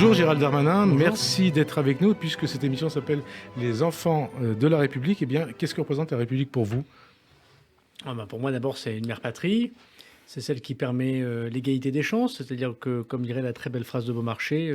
Bonjour Gérald Darmanin, Bonjour. merci d'être avec nous puisque cette émission s'appelle Les enfants de la République. Eh bien, qu'est-ce que représente la République pour vous? Pour moi, d'abord, c'est une mère patrie. C'est celle qui permet l'égalité des chances. C'est-à-dire que, comme dirait la très belle phrase de Beaumarchais,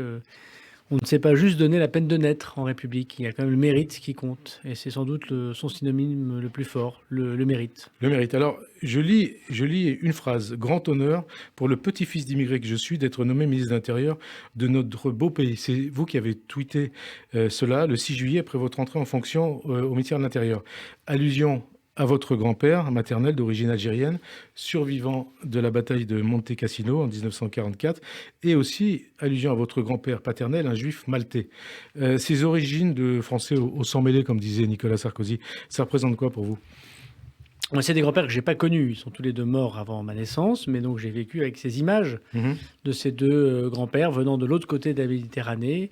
on ne sait pas juste donner la peine de naître en République. Il y a quand même le mérite qui compte. Et c'est sans doute son synonyme le plus fort, le mérite. Le mérite. Alors, je lis une phrase. Grand honneur pour le petit-fils d'immigré que je suis d'être nommé ministre de l'Intérieur de notre beau pays. C'est vous qui avez tweeté cela le 6 juillet après votre entrée en fonction au ministère de l'Intérieur. Allusion à votre grand-père maternel d'origine algérienne, survivant de la bataille de Monte Cassino en 1944, et aussi allusion à votre grand-père paternel, un juif maltais. Ces origines de français au sang mêlé, comme disait Nicolas Sarkozy, ça représente quoi pour vous? Moi, c'est des grands-pères que j'ai pas connus. Ils sont tous les deux morts avant ma naissance, mais donc j'ai vécu avec ces images de ces deux grands-pères venant de l'autre côté de la Méditerranée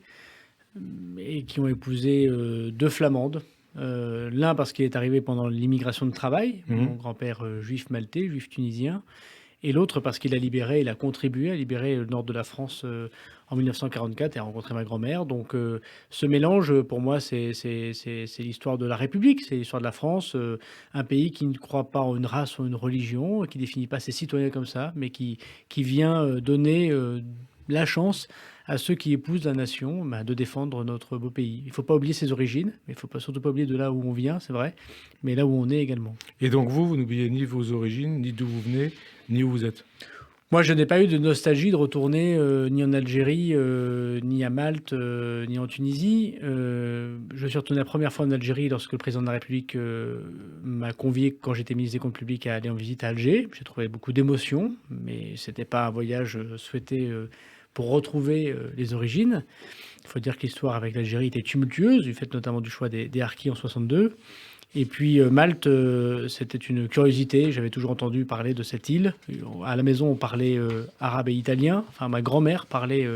et qui ont épousé deux Flamandes. L'un parce qu'il est arrivé pendant l'immigration de travail, mon grand-père juif maltais, juif tunisien, et l'autre parce qu'il a contribué à libérer le nord de la France en 1944 et a rencontré ma grand-mère. Donc ce mélange, pour moi, c'est l'histoire de la République, c'est l'histoire de la France, un pays qui ne croit pas en une race ou une religion, qui ne définit pas ses citoyens comme ça, mais qui vient donner la chance à ceux qui épousent la nation de défendre notre beau pays. Il ne faut pas oublier ses origines, mais il ne faut surtout pas oublier de là où on vient, c'est vrai, mais là où on est également. Et donc vous n'oubliez ni vos origines, ni d'où vous venez, ni où vous êtes? Moi, je n'ai pas eu de nostalgie de retourner ni en Algérie, ni à Malte, ni en Tunisie. Je suis retourné la première fois en Algérie lorsque le président de la République m'a convié, quand j'étais ministre des Comptes publics, à aller en visite à Alger. J'ai trouvé beaucoup d'émotions, mais ce n'était pas un voyage souhaité pour retrouver les origines. Il faut dire que l'histoire avec l'Algérie était tumultueuse, du fait notamment du choix des harkis en 62. Et puis Malte, c'était une curiosité. J'avais toujours entendu parler de cette île. À la maison, on parlait arabe et italien. Enfin, ma grand-mère parlait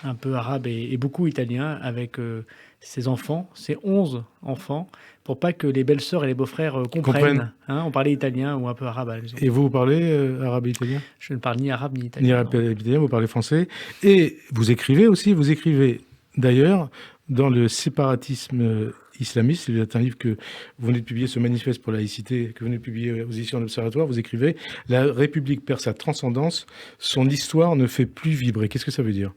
un peu arabe et beaucoup italien avec ses enfants, ses 11 enfants, pour pas que les belles-sœurs et les beaux-frères comprennent. Hein, on parlait italien ou un peu arabe à la maison. Et vous parlez arabe et italien? Je ne parle ni arabe ni italien. Ni arabe ni italien, vous parlez français. Et vous écrivez aussi, vous écrivez d'ailleurs dans le séparatisme islamiste. C'est un livre que vous venez de publier, ce manifeste pour la laïcité, que vous venez de publier aux éditions de l'Observatoire. Vous écrivez « La République perd sa transcendance, son histoire ne fait plus vibrer ». Qu'est-ce que ça veut dire?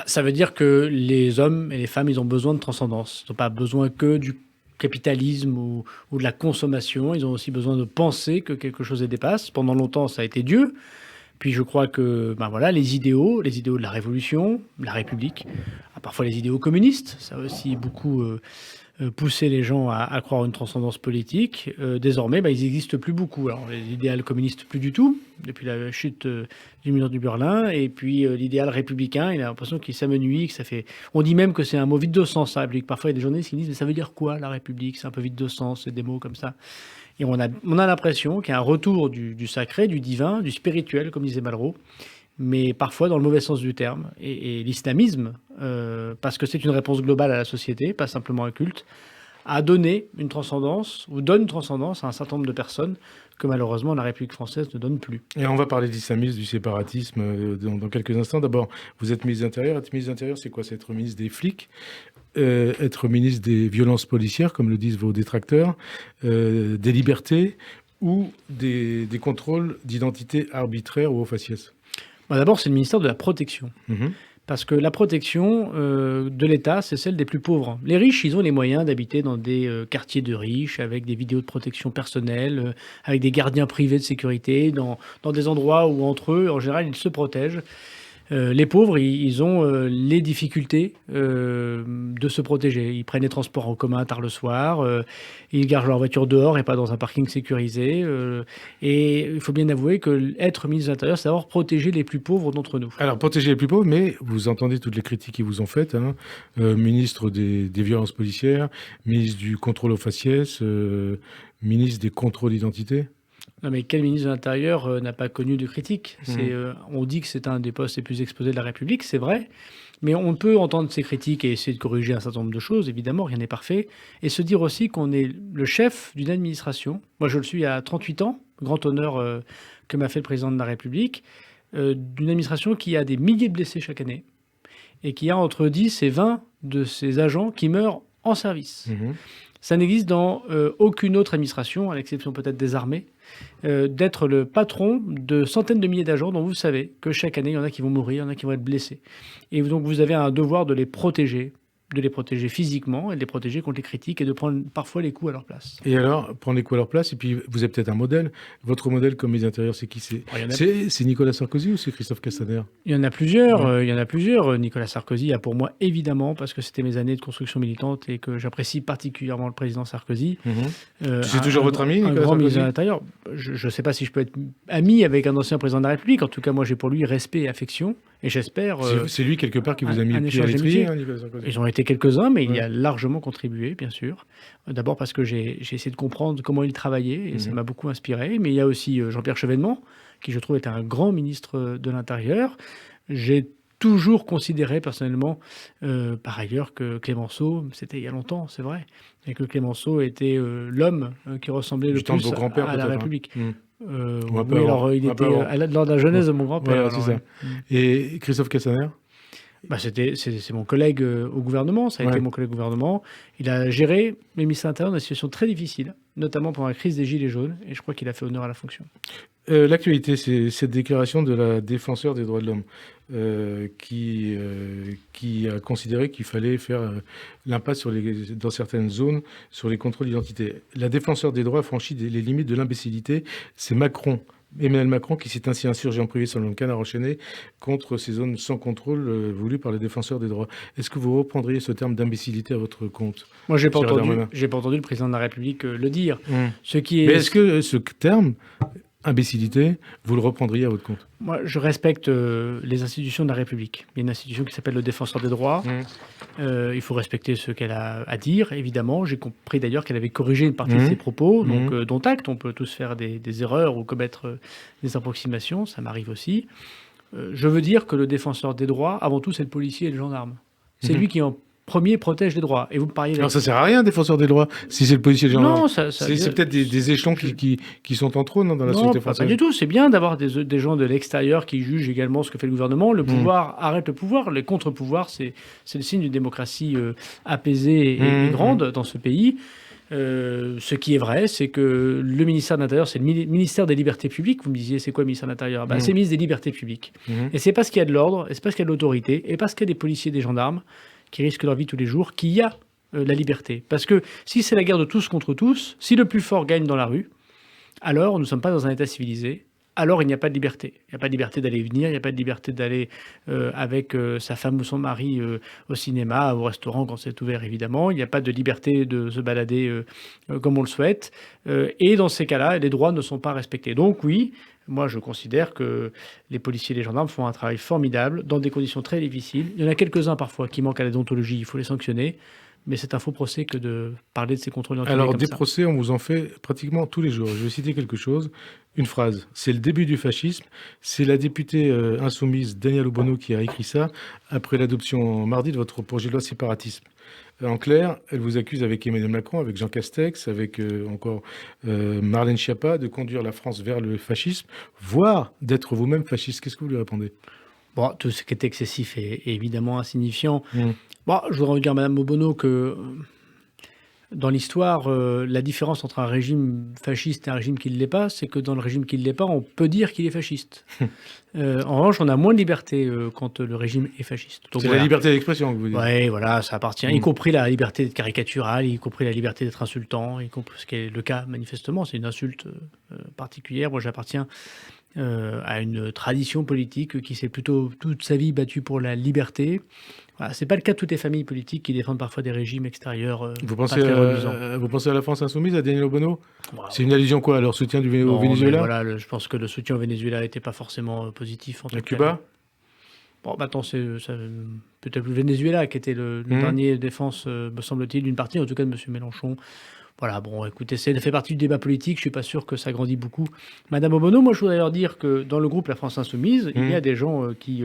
Ça veut dire que les hommes et les femmes, ils ont besoin de transcendance. Ils n'ont pas besoin que du capitalisme ou de la consommation. Ils ont aussi besoin de penser que quelque chose les dépasse. Pendant longtemps, ça a été Dieu. Puis je crois que les idéaux de la Révolution, la République, parfois les idéaux communistes, ça a aussi beaucoup poussé les gens à croire une transcendance politique. Désormais, ils n'existent plus beaucoup. Alors l'idéal communiste, plus du tout, depuis la chute du mur du Berlin. Et puis l'idéal républicain, il a l'impression qu'il s'amenuise, que ça fait... On dit même que c'est un mot vide de sens, la République. Parfois, il y a des journalistes qui disent « mais ça veut dire quoi, la République ?» C'est un peu vide de sens, c'est des mots comme ça. Et on a l'impression qu'il y a un retour du sacré, du divin, du spirituel, comme disait Malraux, mais parfois dans le mauvais sens du terme. Et l'islamisme, parce que c'est une réponse globale à la société, pas simplement un culte, a donné une transcendance, ou donne une transcendance à un certain nombre de personnes que malheureusement la République française ne donne plus. Et on va parler d'islamisme, du séparatisme dans quelques instants. D'abord, vous êtes ministre de l'Intérieur. Être ministre de l'Intérieur, c'est quoi? C'est être ministre des flics, être ministre des violences policières, comme le disent vos détracteurs, des libertés ou des contrôles d'identité arbitraires ou au faciès? D'abord, c'est le ministère de la protection. Parce que la protection de l'État, c'est celle des plus pauvres. Les riches, ils ont les moyens d'habiter dans des quartiers de riches, avec des vidéos de protection personnelle, avec des gardiens privés de sécurité, dans des endroits où, entre eux, en général, ils se protègent. Les pauvres, ils ont les difficultés de se protéger. Ils prennent les transports en commun tard le soir, ils garent leur voiture dehors et pas dans un parking sécurisé. Et il faut bien avouer que être ministre de l'Intérieur, c'est d'abord protéger les plus pauvres d'entre nous. Alors, protéger les plus pauvres, mais vous entendez toutes les critiques qui vous ont faites, hein, ministre des violences policières, ministre du contrôle aux faciès, ministre des contrôles d'identité. Non, mais quel ministre de l'Intérieur n'a pas connu de critiques? On dit que c'est un des postes les plus exposés de la République, c'est vrai, mais on peut entendre ces critiques et essayer de corriger un certain nombre de choses, évidemment, rien n'est parfait, et se dire aussi qu'on est le chef d'une administration. Moi, je le suis à 38 ans, grand honneur que m'a fait le président de la République, d'une administration qui a des milliers de blessés chaque année, et qu'il y a entre 10 et 20 de ces agents qui meurent en service. Mhm. Ça n'existe dans aucune autre administration, à l'exception peut-être des armées, d'être le patron de centaines de milliers d'agents dont vous savez que chaque année, il y en a qui vont mourir, il y en a qui vont être blessés. Et donc, vous avez un devoir de les protéger physiquement et de les protéger contre les critiques et de prendre parfois les coups à leur place. Et alors, prendre les coups à leur place, et puis vous avez peut-être un modèle. Votre modèle comme ministre de l'Intérieur, c'est qui? C'est Nicolas Sarkozy ou c'est Christophe Castaner? Il y en a plusieurs. Il y en a plusieurs. Nicolas Sarkozy a pour moi, évidemment, parce que c'était mes années de construction militante et que j'apprécie particulièrement le président Sarkozy. C'est toujours votre ami, Nicolas grand Sarkozy? ministre de l'Intérieur. Je ne sais pas si je peux être ami avec un ancien président de la République. En tout cas, moi, j'ai pour lui respect et affection. Et j'espère... c'est lui, quelque part, qui vous a mis le pied à l'étrier, Nicolas Sarkozy. Ils ont été quelques-uns, mais il y a largement contribué, bien sûr. D'abord parce que j'ai essayé de comprendre comment il travaillait, et ça m'a beaucoup inspiré. Mais il y a aussi Jean-Pierre Chevènement, qui, je trouve, est un grand ministre de l'Intérieur. J'ai toujours considéré, personnellement, par ailleurs, que Clémenceau, c'était il y a longtemps, c'est vrai, et que Clémenceau était l'homme qui ressemblait le plus à la République. Oui, alors il était lors de la jeunesse de mon grand-père. Voilà, c'est ça. Et Christophe Castaner? C'est mon collègue au gouvernement, ça a été mon collègue au gouvernement. Il a géré le ministère de l'Intérieur dans une situation très difficile, notamment pendant la crise des Gilets jaunes, et je crois qu'il a fait honneur à la fonction. L'actualité, c'est cette déclaration de la défenseure des droits de l'homme qui a considéré qu'il fallait faire l'impasse dans certaines zones sur les contrôles d'identité. La défenseure des droits a franchi les limites de l'imbécilité. C'est Emmanuel Macron qui s'est ainsi insurgé en privé sur le canard enchaîné contre ces zones sans contrôle voulues par les défenseurs des droits. Est-ce que vous reprendriez ce terme d'imbécilité à votre compte? Moi, j'ai pas entendu le président de la République le dire. Mais est-ce que ce terme imbécilité, vous le reprendriez à votre compte? Moi, je respecte les institutions de la République. Il y a une institution qui s'appelle le Défenseur des droits. Il faut respecter ce qu'elle a à dire, évidemment. J'ai compris d'ailleurs qu'elle avait corrigé une partie de ses propos, donc dont acte. On peut tous faire des erreurs ou commettre des approximations, ça m'arrive aussi. Je veux dire que le Défenseur des droits, avant tout, c'est le policier et le gendarme. C'est lui qui en premier protège les droits. Et vous me parliez... Alors ça sert à rien, défenseur des droits, si c'est le policier et le gendarme. Non, c'est peut-être des échelons qui sont en trop, non, dans la société française. Pas du tout. C'est bien d'avoir des gens de l'extérieur qui jugent également ce que fait le gouvernement. Le pouvoir arrête le pouvoir. Les contre-pouvoirs, c'est le signe d'une démocratie apaisée et grande dans ce pays. Ce qui est vrai, c'est que le ministère de l'Intérieur, c'est le ministère des libertés publiques. Vous me disiez, c'est quoi le ministère de l'Intérieur? C'est le ministre des libertés publiques. Et c'est parce qu'il y a de l'ordre, et c'est parce qu'il y a de l'autorité, et parce qu'il y a des policiers et des gendarmes qui risquent leur vie tous les jours, qu'il y a la liberté. Parce que si c'est la guerre de tous contre tous, si le plus fort gagne dans la rue, alors nous ne sommes pas dans un État civilisé. Alors il n'y a pas de liberté. Il n'y a pas de liberté d'aller et venir, il n'y a pas de liberté d'aller avec sa femme ou son mari au cinéma, au restaurant quand c'est ouvert évidemment. Il n'y a pas de liberté de se balader comme on le souhaite. Et dans ces cas-là, les droits ne sont pas respectés. Donc oui, moi je considère que les policiers et les gendarmes font un travail formidable dans des conditions très difficiles. Il y en a quelques-uns parfois qui manquent à la déontologie, il faut les sanctionner. Mais c'est un faux procès que de parler de ces contrôles d'identité. Alors, des procès, on vous en fait pratiquement tous les jours. Je vais citer quelque chose, une phrase. C'est le début du fascisme. C'est la députée insoumise Danielle Obono qui a écrit ça après l'adoption mardi de votre projet de loi séparatisme. En clair, elle vous accuse avec Emmanuel Macron, avec Jean Castex, avec encore Marlène Schiappa, de conduire la France vers le fascisme, voire d'être vous-même fasciste. Qu'est-ce que vous lui répondez? Bon, tout ce qui est excessif est évidemment insignifiant. Bon, je voudrais dire, Madame Obono, que dans l'histoire, la différence entre un régime fasciste et un régime qui ne l'est pas, c'est que dans le régime qui ne l'est pas, on peut dire qu'il est fasciste. En revanche, on a moins de liberté quand le régime est fasciste. C'est la liberté d'expression que vous dites. Oui, voilà, ça appartient, y compris la liberté d'être caricatural, y compris la liberté d'être insultant, y compris ce qui est le cas manifestement, c'est une insulte particulière. Moi, j'appartiens à une tradition politique qui s'est plutôt toute sa vie battue pour la liberté. Voilà, c'est pas le cas de toutes les familles politiques qui défendent parfois des régimes extérieurs. Vous pensez à la France insoumise, à Daniel Obono? C'est une allusion quoi, à leur soutien au Venezuela? Voilà, je pense que le soutien au Venezuela n'était pas forcément positif. À Cuba? Bon, maintenant, c'est peut-être le Venezuela qui était le dernier défense, me semble-t-il, d'une partie, en tout cas de M. Mélenchon. Voilà, bon, écoutez, ça fait partie du débat politique, je ne suis pas sûr que ça grandit beaucoup. Madame Obono, moi je voudrais leur dire que dans le groupe La France Insoumise, il y a des gens qui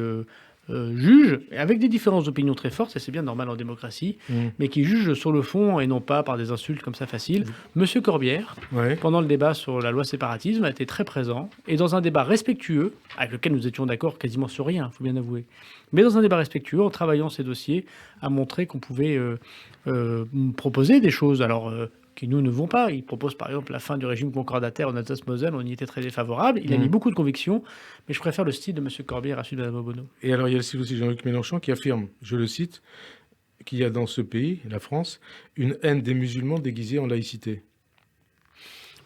jugent, avec des différences d'opinion très fortes, et c'est bien normal en démocratie, mais qui jugent sur le fond et non pas par des insultes comme ça faciles. Monsieur Corbière, pendant le débat sur la loi séparatisme, a été très présent, et dans un débat respectueux, avec lequel nous étions d'accord quasiment sur rien, il faut bien avouer, mais dans un débat respectueux, en travaillant ces dossiers, a montré qu'on pouvait proposer des choses. Alors, qui nous ne vont pas. Il propose par exemple la fin du régime concordataire en Alsace-Moselle, on y était très défavorable. Il a mis beaucoup de convictions, mais je préfère le style de M. Corbière à celui de Mme Obono. Et alors il y a aussi Jean-Luc Mélenchon qui affirme, je le cite, qu'il y a dans ce pays, la France, une haine des musulmans déguisée en laïcité.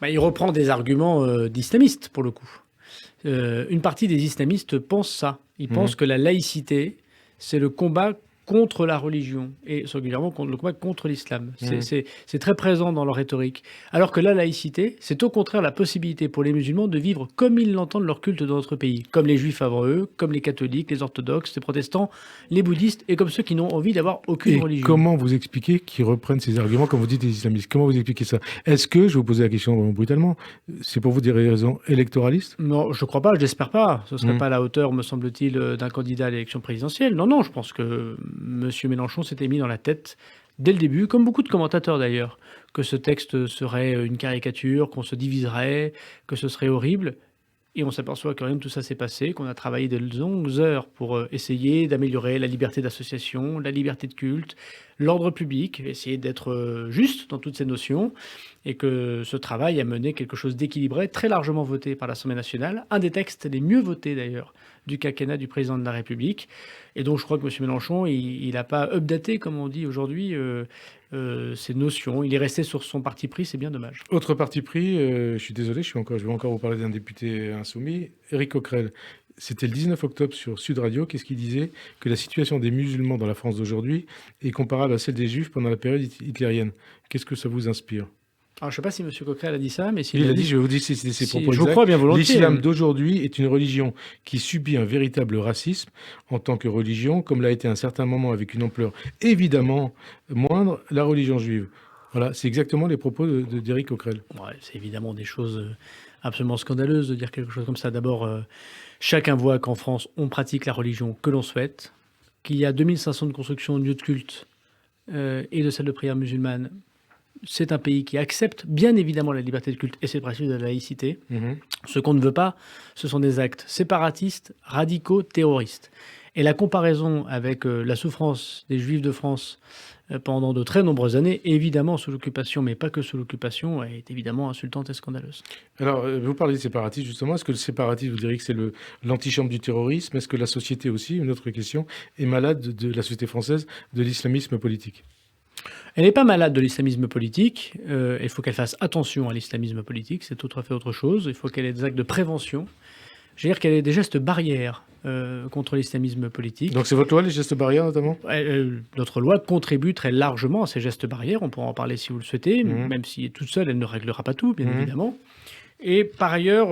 Il reprend des arguments d'islamistes, pour le coup. Une partie des islamistes pensent ça. Ils pensent que la laïcité, c'est le combat contre la religion et singulièrement le combat contre l'islam. C'est très présent dans leur rhétorique. Alors que la laïcité, c'est au contraire la possibilité pour les musulmans de vivre comme ils l'entendent leur culte dans notre pays, comme les juifs avant eux, comme les catholiques, les orthodoxes, les protestants, les bouddhistes et comme ceux qui n'ont envie d'avoir aucune religion. Comment vous expliquez qu'ils reprennent ces arguments quand vous dites des islamistes? Comment vous expliquez ça? Est-ce que, je vais vous poser la question brutalement, c'est pour vous des raisons électoralistes? Non, je ne crois pas, je l'espère pas. Ce ne serait pas à la hauteur, me semble-t-il, d'un candidat à l'élection présidentielle. Non, je pense que M. Mélenchon s'était mis dans la tête, dès le début, comme beaucoup de commentateurs d'ailleurs, que ce texte serait une caricature, qu'on se diviserait, que ce serait horrible. Et on s'aperçoit que rien de tout ça s'est passé, qu'on a travaillé de longues heures pour essayer d'améliorer la liberté d'association, la liberté de culte, l'ordre public, essayer d'être juste dans toutes ces notions, et que ce travail a mené quelque chose d'équilibré, très largement voté par l'Assemblée nationale, un des textes les mieux votés d'ailleurs du quinquennat du président de la République. Et donc je crois que M. Mélenchon, il n'a pas updaté, comme on dit aujourd'hui, ces notions. Il est resté sur son parti pris, c'est bien dommage. Autre parti pris, je suis désolé, je vais encore vous parler d'un député insoumis, Éric Coquerel. C'était le 19 octobre sur Sud Radio. Qu'est-ce qu'il disait? Que la situation des musulmans dans la France d'aujourd'hui est comparable à celle des juifs pendant la période hitlérienne. Qu'est-ce que ça vous inspire? Alors, je ne sais pas si M. Coquerel a dit ça, mais il a dit, je vais vous dire si c'était ses propos exacts. Je vous crois bien volontiers. L'islam d'aujourd'hui est une religion qui subit un véritable racisme en tant que religion, comme l'a été à un certain moment avec une ampleur évidemment moindre, la religion juive. Voilà, c'est exactement les propos d'Éric Coquerel. Ouais, c'est évidemment des choses absolument scandaleuses de dire quelque chose comme ça. D'abord, chacun voit qu'en France, on pratique la religion que l'on souhaite, qu'il y a 2500 de construction de lieux de culte et de salles de prière musulmanes. C'est un pays qui accepte bien évidemment la liberté de culte et c'est le principe de la laïcité. Ce qu'on ne veut pas, ce sont des actes séparatistes, radicaux, terroristes. Et la comparaison avec la souffrance des Juifs de France pendant de très nombreuses années, évidemment sous l'occupation, mais pas que sous l'occupation, est évidemment insultante et scandaleuse. Alors, vous parlez de séparatisme, justement. Est-ce que le séparatisme, vous diriez que c'est l'antichambre du terrorisme? Est-ce que la société aussi, une autre question, est malade de la société française de l'islamisme politique? Elle n'est pas malade de l'islamisme politique. Il faut qu'elle fasse attention à l'islamisme politique. C'est tout à fait autre chose. Il faut qu'elle ait des actes de prévention. Je veux dire qu'elle ait des gestes barrières contre l'islamisme politique. Donc c'est votre loi, les gestes barrières notamment? Notre loi contribue très largement à ces gestes barrières. On pourra en parler si vous le souhaitez, même si toute seule, elle ne réglera pas tout, bien évidemment. Et par ailleurs,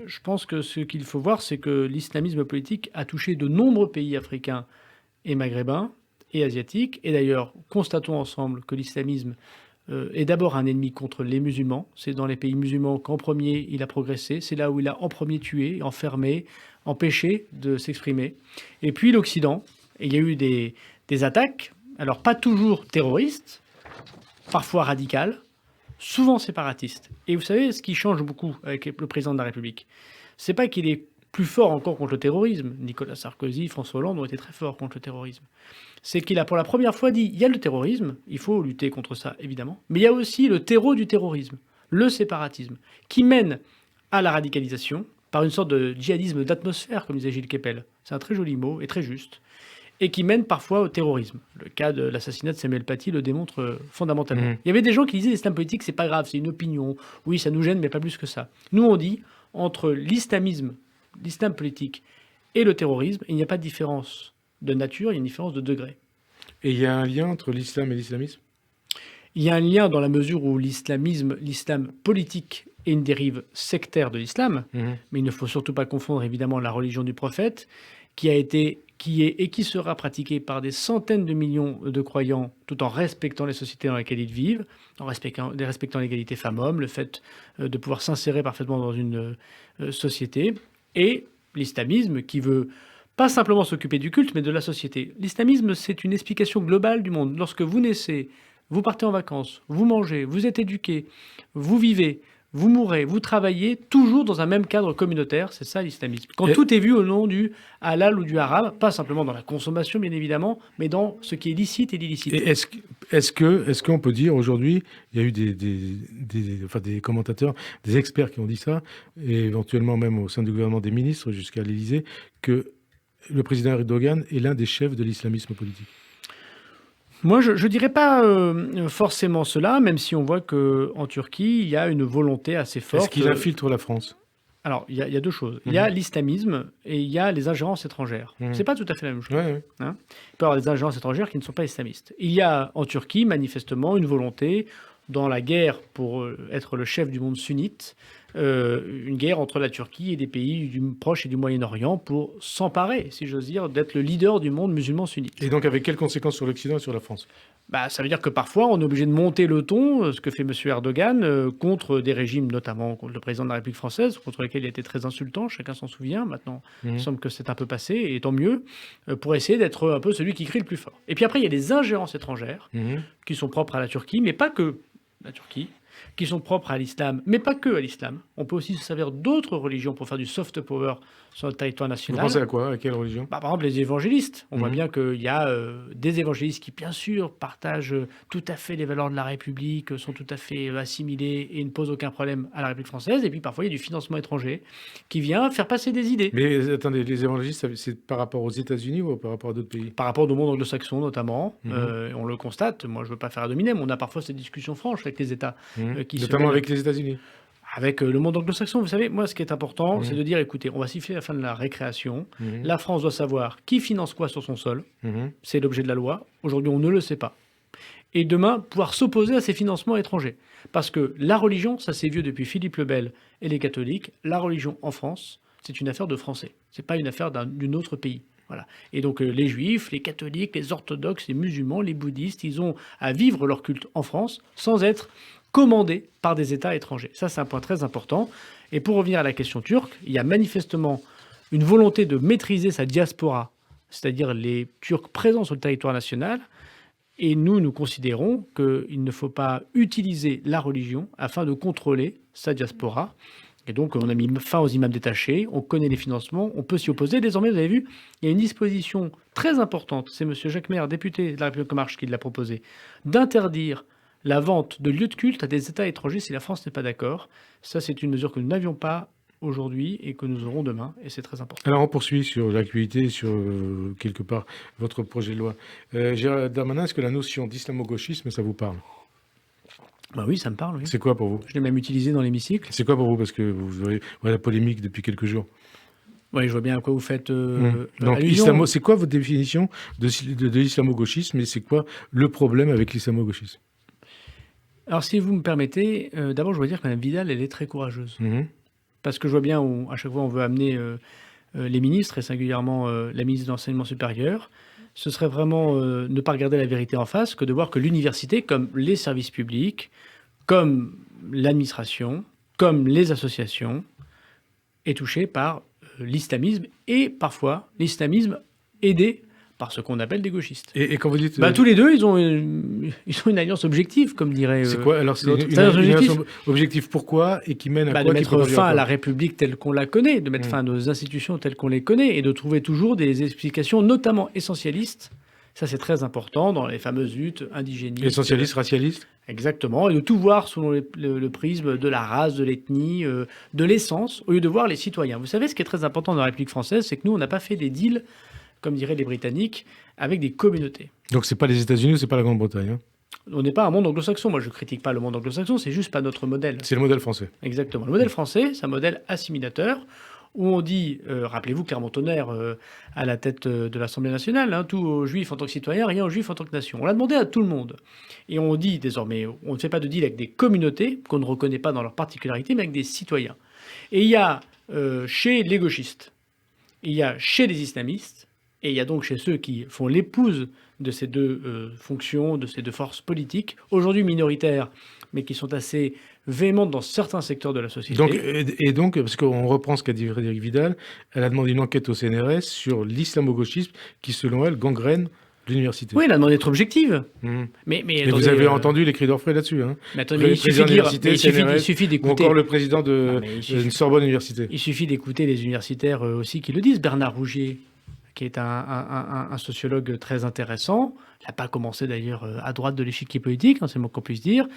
je pense que ce qu'il faut voir, c'est que l'islamisme politique a touché de nombreux pays africains et maghrébins et asiatiques. Et d'ailleurs, constatons ensemble que l'islamisme est d'abord un ennemi contre les musulmans. C'est dans les pays musulmans qu'en premier il a progressé. C'est là où il a en premier tué, enfermé, empêché de s'exprimer. Et puis l'Occident, il y a eu des attaques, alors pas toujours terroristes, parfois radicales, souvent séparatistes. Et vous savez, ce qui change beaucoup avec le président de la République, c'est pas qu'il est plus fort encore contre le terrorisme. Nicolas Sarkozy, François Hollande ont été très forts contre le terrorisme. C'est qu'il a pour la première fois dit, il y a le terrorisme, il faut lutter contre ça évidemment, mais il y a aussi le terreau du terrorisme, le séparatisme, qui mène à la radicalisation par une sorte de djihadisme d'atmosphère, comme disait Gilles Kepel. C'est un très joli mot et très juste. Et qui mène parfois au terrorisme. Le cas de l'assassinat de Samuel Paty le démontre fondamentalement. Il y avait des gens qui disaient l'islam politique, c'est pas grave, c'est une opinion. Oui, ça nous gêne, mais pas plus que ça. Nous, on dit, entre l'islam politique et le terrorisme, il n'y a pas de différence de nature, il y a une différence de degré. Et il y a un lien entre l'islam et l'islamisme? Il y a un lien dans la mesure où l'islam politique est une dérive sectaire de l'islam, mais il ne faut surtout pas confondre évidemment la religion du prophète, qui est et qui sera pratiquée par des centaines de millions de croyants, tout en respectant les sociétés dans lesquelles ils vivent, en respectant l'égalité femmes-hommes, le fait de pouvoir s'insérer parfaitement dans une société, et l'islamisme qui veut Pas simplement s'occuper du culte, mais de la société. L'islamisme, c'est une explication globale du monde. Lorsque vous naissez, vous partez en vacances, vous mangez, vous êtes éduqué, vous vivez, vous mourrez, vous travaillez, toujours dans un même cadre communautaire, c'est ça l'islamisme. Quand tout est vu au nom du halal ou du haram, pas simplement dans la consommation bien évidemment, mais dans ce qui est licite et illicite. Et est-ce qu'on peut dire aujourd'hui, il y a eu des commentateurs, des experts qui ont dit ça, et éventuellement même au sein du gouvernement des ministres jusqu'à l'Élysée, que le président Erdogan est l'un des chefs de l'islamisme politique? Moi, je ne dirais pas forcément cela, même si on voit qu'en Turquie, il y a une volonté assez forte. Est-ce qu'il infiltre la France? Alors, il y a deux choses. Il y a l'islamisme et il y a les ingérences étrangères. C'est pas tout à fait la même chose. Ouais. Hein. Il peut y avoir des ingérences étrangères qui ne sont pas islamistes. Il y a en Turquie, manifestement, une volonté, dans la guerre pour être le chef du monde sunnite, une guerre entre la Turquie et des pays du Proche et du Moyen-Orient pour s'emparer, si j'ose dire, d'être le leader du monde musulman sunnite. Et donc avec quelles conséquences sur l'Occident et sur la France? Ça veut dire que parfois, on est obligé de monter le ton, ce que fait M. Erdogan, contre des régimes, notamment contre le président de la République française, contre lequel il a été très insultant, chacun s'en souvient. Maintenant, il semble que c'est un peu passé, et tant mieux, pour essayer d'être un peu celui qui crie le plus fort. Et puis après, il y a des ingérences étrangères qui sont propres à la Turquie, mais pas que la Turquie, qui sont propres à l'islam, mais pas que à l'islam. On peut aussi se servir d'autres religions pour faire du soft power sur le territoire national. Vous pensez à quoi? À quelle religion? Par exemple, les évangélistes. On voit bien qu'il y a des évangélistes qui, bien sûr, partagent tout à fait les valeurs de la République, sont tout à fait assimilés et ne posent aucun problème à la République française. Et puis parfois, il y a du financement étranger qui vient faire passer des idées. Mais attendez, les évangélistes, c'est par rapport aux États-Unis ou par rapport à d'autres pays? Par rapport au monde anglo-saxon, notamment. On le constate. Moi, je ne veux pas faire à dominer, mais on a parfois ces discussions franches avec les États. Notamment avec les États-Unis? Avec le monde anglo-saxon, vous savez, moi, ce qui est important, c'est de dire, écoutez, on va siffler la fin de la récréation. La France doit savoir qui finance quoi sur son sol. C'est l'objet de la loi. Aujourd'hui, on ne le sait pas. Et demain, pouvoir s'opposer à ces financements étrangers. Parce que la religion, ça c'est vieux depuis Philippe le Bel et les catholiques, la religion en France, c'est une affaire de Français. C'est pas une affaire d'un autre pays. Voilà. Et donc les juifs, les catholiques, les orthodoxes, les musulmans, les bouddhistes, ils ont à vivre leur culte en France sans être commandés par des États étrangers. Ça, c'est un point très important. Et pour revenir à la question turque, il y a manifestement une volonté de maîtriser sa diaspora, c'est-à-dire les Turcs présents sur le territoire national. Et nous considérons qu'il ne faut pas utiliser la religion afin de contrôler sa diaspora. Et donc, on a mis fin aux imams détachés, on connaît les financements, on peut s'y opposer. Désormais, vous avez vu, il y a une disposition très importante, c'est M. Jacques Maire, député de la République En Marche, qui l'a proposé, d'interdire la vente de lieux de culte à des États étrangers si la France n'est pas d'accord. Ça, c'est une mesure que nous n'avions pas aujourd'hui et que nous aurons demain, et c'est très important. Alors on poursuit sur l'actualité, sur quelque part votre projet de loi. Gérald Darmanin, est-ce que la notion d'islamo-gauchisme, ça vous parle? Oui, ça me parle, oui. C'est quoi pour vous? Je l'ai même utilisé dans l'hémicycle. C'est quoi pour vous? Parce que vous avez la polémique depuis quelques jours. Oui, je vois bien à quoi vous faites Donc, allusion. c'est quoi votre définition de l'islamo-gauchisme et c'est quoi le problème avec l'islamo-gauchisme? Alors, si vous me permettez, d'abord, je dois dire que Mme Vidal, elle est très courageuse. Parce que je vois bien où, à chaque fois, on veut amener les ministres, et singulièrement la ministre de l'Enseignement supérieur. Ce serait vraiment ne pas regarder la vérité en face que de voir que l'université, comme les services publics, comme l'administration, comme les associations, est touchée par l'islamisme, et parfois l'islamisme aidé par ce qu'on appelle des gauchistes. Et quand vous dites... tous les deux, ils ont une alliance objective, comme dirait... c'est quoi? Alors, c'est une alliance objective pourquoi? Et qui mène à quoi? De mettre fin à la République telle qu'on la connaît, de mettre fin à nos institutions telles qu'on les connaît, et de trouver toujours des explications, notamment essentialistes. Ça, c'est très important, dans les fameuses luttes indigénistes. Essentialistes, racialistes? Exactement, et de tout voir selon le prisme de la race, de l'ethnie, de l'essence, au lieu de voir les citoyens. Vous savez, ce qui est très important dans la République française, c'est que nous, on n'a pas fait des deals, comme diraient les Britanniques, avec des communautés. Donc c'est pas les États-Unis ou c'est pas la Grande-Bretagne, hein? On n'est pas un monde anglo-saxon. Moi, je critique pas le monde anglo-saxon, c'est juste pas notre modèle. C'est le modèle français. Exactement. Le modèle français, c'est un modèle assimilateur, où on dit, rappelez-vous Clermont-Tonnerre à la tête de l'Assemblée nationale, hein, tout aux juifs en tant que citoyens, rien aux juifs en tant que nation. On l'a demandé à tout le monde. Et on dit désormais, on ne fait pas de deal avec des communautés qu'on ne reconnaît pas dans leur particularité, mais avec des citoyens. Et il y a chez les gauchistes, il y a chez les islamistes, et il y a donc chez ceux qui font l'épouse de ces deux fonctions, de ces deux forces politiques, aujourd'hui minoritaires, mais qui sont assez véhémente dans certains secteurs de la société. Donc, parce qu'on reprend ce qu'a dit Frédérique Vidal, elle a demandé une enquête au CNRS sur l'islamo-gauchisme qui, selon elle, gangrène l'université. Oui, elle a demandé d'être objective. Mais attendez, vous avez entendu les cris d'orfraie là-dessus. Hein. Mais attendez, il suffit d'écouter. Ou encore le président de Sorbonne Université. Il suffit d'écouter les universitaires aussi qui le disent. Bernard Rougier, qui est un sociologue très intéressant, il n'a pas commencé d'ailleurs à droite de l'échiquier politique, c'est le moins qu'on puisse dire.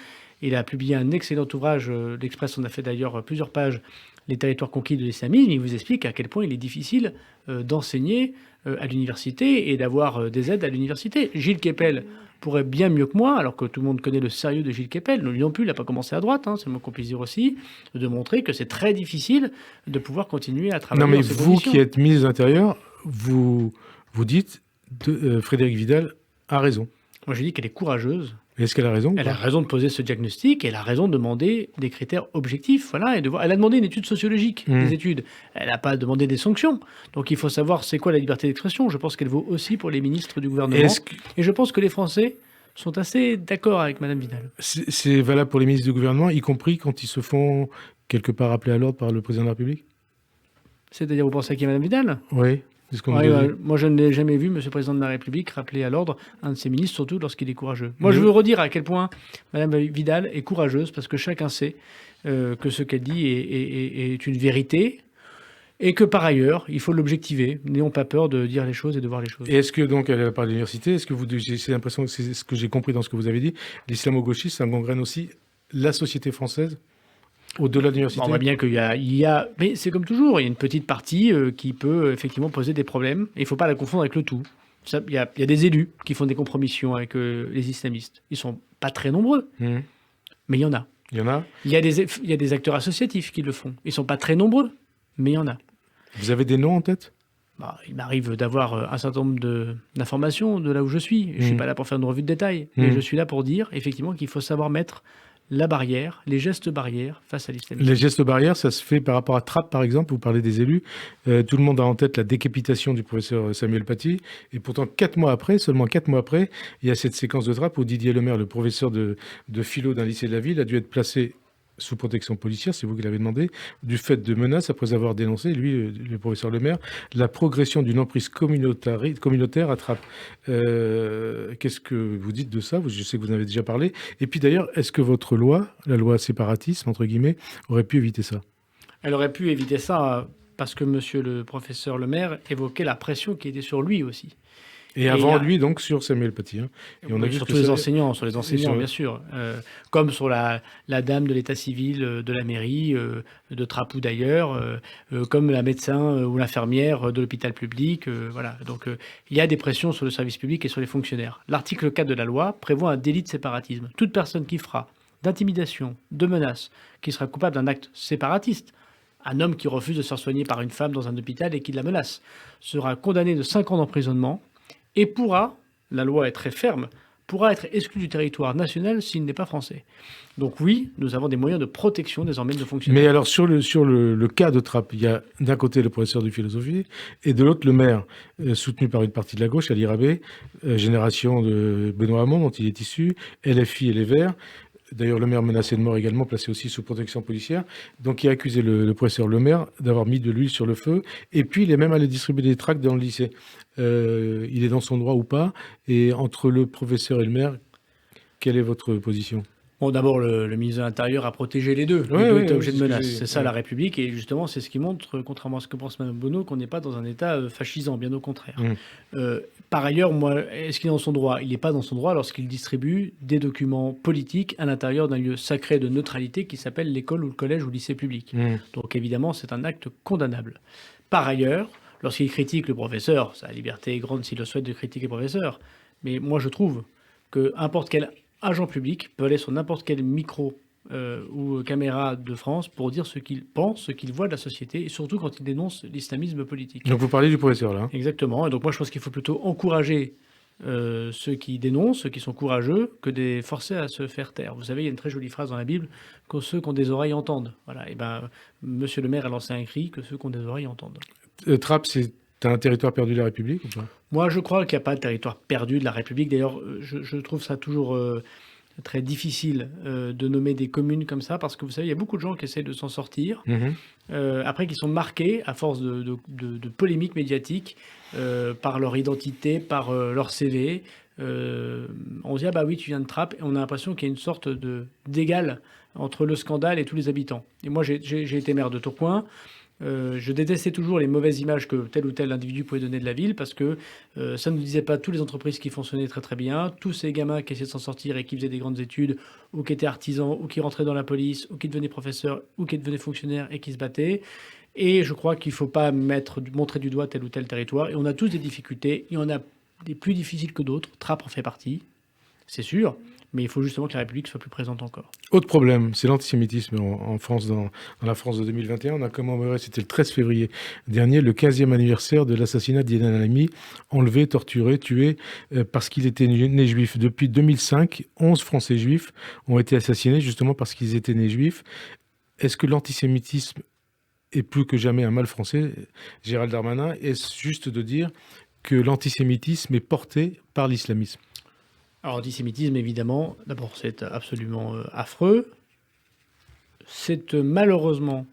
Il a publié un excellent ouvrage, l'Express en a fait d'ailleurs plusieurs pages, Les territoires conquis de l'islamisme. Il vous explique à quel point il est difficile d'enseigner à l'université et d'avoir des aides à l'université. Gilles Kepel pourrait bien mieux que moi, alors que tout le monde connaît le sérieux de Gilles Kepel, lui non plus, il n'a pas commencé à droite, c'est le moins qu'on puisse dire aussi, de montrer que c'est très difficile de pouvoir continuer à travailler. Non mais vous qui êtes ministre de l'Intérieur, vous dites Frédérique Vidal a raison. Moi je dis qu'elle est courageuse. Est-ce qu'elle a raison? Elle a raison de poser ce diagnostic, elle a raison de demander des critères objectifs, voilà, et de voir. Elle a demandé une étude sociologique, des études. Elle n'a pas demandé des sanctions. Donc il faut savoir c'est quoi la liberté d'expression. Je pense qu'elle vaut aussi pour les ministres du gouvernement. Et je pense que les Français sont assez d'accord avec Madame Vidal. C'est valable pour les ministres du gouvernement, y compris quand ils se font quelque part appeler à l'ordre par le président de la République? C'est-à-dire, vous pensez à qui, Madame Vidal? Oui. Moi, je ne l'ai jamais vu, Monsieur le Président de la République, rappeler à l'ordre un de ses ministres, surtout lorsqu'il est courageux. Moi, je veux redire à quel point Madame Vidal est courageuse, parce que chacun sait que ce qu'elle dit est une vérité, et que par ailleurs, il faut l'objectiver. N'ayons pas peur de dire les choses et de voir les choses. Et est-ce que, donc, elle parle de l'université, est-ce que j'ai l'impression que c'est ce que j'ai compris dans ce que vous avez dit, l'islamo-gauchisme, ça gangrène aussi la société française? Au-delà de l'université? On voit bien qu'il y a... Mais c'est comme toujours, il y a une petite partie qui peut effectivement poser des problèmes. Et il ne faut pas la confondre avec le tout. Il y a des élus qui font des compromissions avec les islamistes. Ils ne sont pas très nombreux, mais il y en a. Il y en a? Il y a des acteurs associatifs qui le font. Ils ne sont pas très nombreux, mais il y en a. Vous avez des noms en tête? Il m'arrive d'avoir un certain nombre d'informations de là où je suis. Je ne suis pas là pour faire une revue de détail, mais je suis là pour dire effectivement qu'il faut savoir mettre la barrière, les gestes barrières face à l'islamisme. Les gestes barrières, ça se fait par rapport à Trappes, par exemple. Vous parlez des élus. Tout le monde a en tête la décapitation du professeur Samuel Paty. Et pourtant, seulement 4 mois après, il y a cette séquence de Trappes où Didier Lemaire, le professeur de philo d'un lycée de la ville, a dû être placé sous protection policière, c'est vous qui l'avez demandé, du fait de menaces après avoir dénoncé, lui, le professeur Lemaire, la progression d'une emprise communautaire à Trappes. Qu'est-ce que vous dites de ça? Je sais que vous en avez déjà parlé. Et puis d'ailleurs, est-ce que votre loi, la loi séparatisme, entre guillemets, aurait pu éviter ça? Elle aurait pu éviter ça parce que monsieur le professeur Lemaire évoquait la pression qui était sur lui aussi. Et avant lui, donc, sur Samuel Paty. Et on a vu sur les enseignants, bien sûr. Comme sur la dame de l'état civil de la mairie, de Trappes d'ailleurs, comme la médecin ou l'infirmière de l'hôpital public. Voilà. Donc, il y a des pressions sur le service public et sur les fonctionnaires. L'article 4 de la loi prévoit un délit de séparatisme. Toute personne qui fera d'intimidation, de menace, qui sera coupable d'un acte séparatiste, un homme qui refuse de se faire soigner par une femme dans un hôpital et qui la menace, sera condamné de 5 ans d'emprisonnement et pourra, la loi est très ferme, pourra être exclu du territoire national s'il n'est pas français. Donc oui, nous avons des moyens de protection désormais de nos fonctionnaires. Mais alors sur le cas de Trappes, il y a d'un côté le professeur de philosophie et de l'autre le maire, soutenu par une partie de la gauche, Ali Rabé, génération de Benoît Hamon dont il est issu, LFI et les Verts. D'ailleurs, le maire menacé de mort également, placé aussi sous protection policière. Donc, il a accusé le professeur Le Maire d'avoir mis de l'huile sur le feu. Et puis, il est même allé distribuer des tracts dans le lycée. Il est dans son droit ou pas? Et entre le professeur et le maire, quelle est votre position? Bon, d'abord, le ministre de l'Intérieur a protégé les deux. Les deux étaient objets de menace. C'est ça la République. Et justement, c'est ce qui montre, contrairement à ce que pense Mme Bonneau, qu'on n'est pas dans un État fascisant, bien au contraire. Par ailleurs, est-ce qu'il est dans son droit? Il n'est pas dans son droit lorsqu'il distribue des documents politiques à l'intérieur d'un lieu sacré de neutralité qui s'appelle l'école ou le collège ou le lycée public. Donc évidemment, c'est un acte condamnable. Par ailleurs, lorsqu'il critique le professeur, sa liberté est grande s'il le souhaite de critiquer le professeur, mais moi je trouve que n'importe quel agent public peut aller sur n'importe quel micro ou caméra de France pour dire ce qu'il pense, ce qu'il voit de la société, et surtout quand il dénonce l'islamisme politique. Donc vous parlez du professeur là. Exactement, et donc moi je pense qu'il faut plutôt encourager ceux qui dénoncent, ceux qui sont courageux, que des forcer à se faire taire. Vous savez, il y a une très jolie phrase dans la Bible, que ceux qui ont des oreilles entendent. Voilà, et monsieur le maire a lancé un cri, que ceux qui ont des oreilles entendent. Trappes, c'est un territoire perdu de la République ou pas? Moi, je crois qu'il n'y a pas de territoire perdu de la République. D'ailleurs, je trouve ça toujours très difficile de nommer des communes comme ça, parce que vous savez, il y a beaucoup de gens qui essaient de s'en sortir, après qui sont marqués, à force de polémiques médiatiques, par leur identité, par leur CV. On se dit, ah bah oui, tu viens de Trappes, et on a l'impression qu'il y a une sorte d'égal entre le scandale et tous les habitants. Et moi, j'ai été maire de Tourcoing. Je détestais toujours les mauvaises images que tel ou tel individu pouvait donner de la ville, parce que ça ne nous disait pas toutes les entreprises qui fonctionnaient très très bien, tous ces gamins qui essayaient de s'en sortir et qui faisaient des grandes études, ou qui étaient artisans, ou qui rentraient dans la police, ou qui devenaient professeurs, ou qui devenaient fonctionnaires et qui se battaient. Et je crois qu'il ne faut pas montrer du doigt tel ou tel territoire. Et on a tous des difficultés. Il y en a des plus difficiles que d'autres. Trappes en fait partie, c'est sûr. Mais il faut justement que la République soit plus présente encore. Autre problème, c'est l'antisémitisme en France, dans la France de 2021. On a commémoré, c'était le 13 février dernier, le 15e anniversaire de l'assassinat d'Yinan Halimi, enlevé, torturé, tué parce qu'il était né juif. Depuis 2005, 11 Français juifs ont été assassinés justement parce qu'ils étaient nés juifs. Est-ce que l'antisémitisme est plus que jamais un mal français, Gérald Darmanin? Est-ce juste de dire que l'antisémitisme est porté par l'islamisme? Alors, l'antisémitisme, évidemment, d'abord, c'est absolument affreux. C'est malheureusement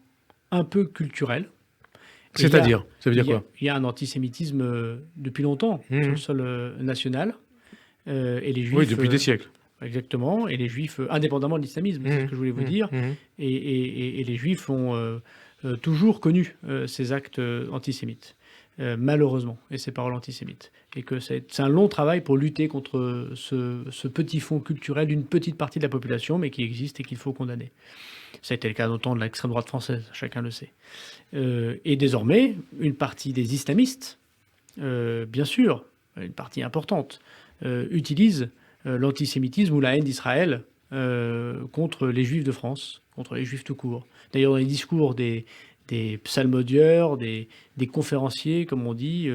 un peu culturel. C'est-à-dire, ça veut dire quoi? Il y a un antisémitisme depuis longtemps sur le sol national. Et les Juifs, oui, depuis des siècles. Exactement. Et les Juifs, indépendamment de l'islamisme, c'est ce que je voulais vous dire. Et les Juifs ont toujours connu ces actes antisémites. Malheureusement, et ces paroles antisémites. Et que c'est un long travail pour lutter contre ce petit fond culturel d'une petite partie de la population, mais qui existe et qu'il faut condamner. Ça a été le cas notamment de l'extrême droite française, chacun le sait. Et désormais, une partie des islamistes, bien sûr, une partie importante, utilise l'antisémitisme ou la haine d'Israël contre les Juifs de France, contre les Juifs tout court. D'ailleurs, dans les discours des psalmodieurs, des conférenciers, comme on dit,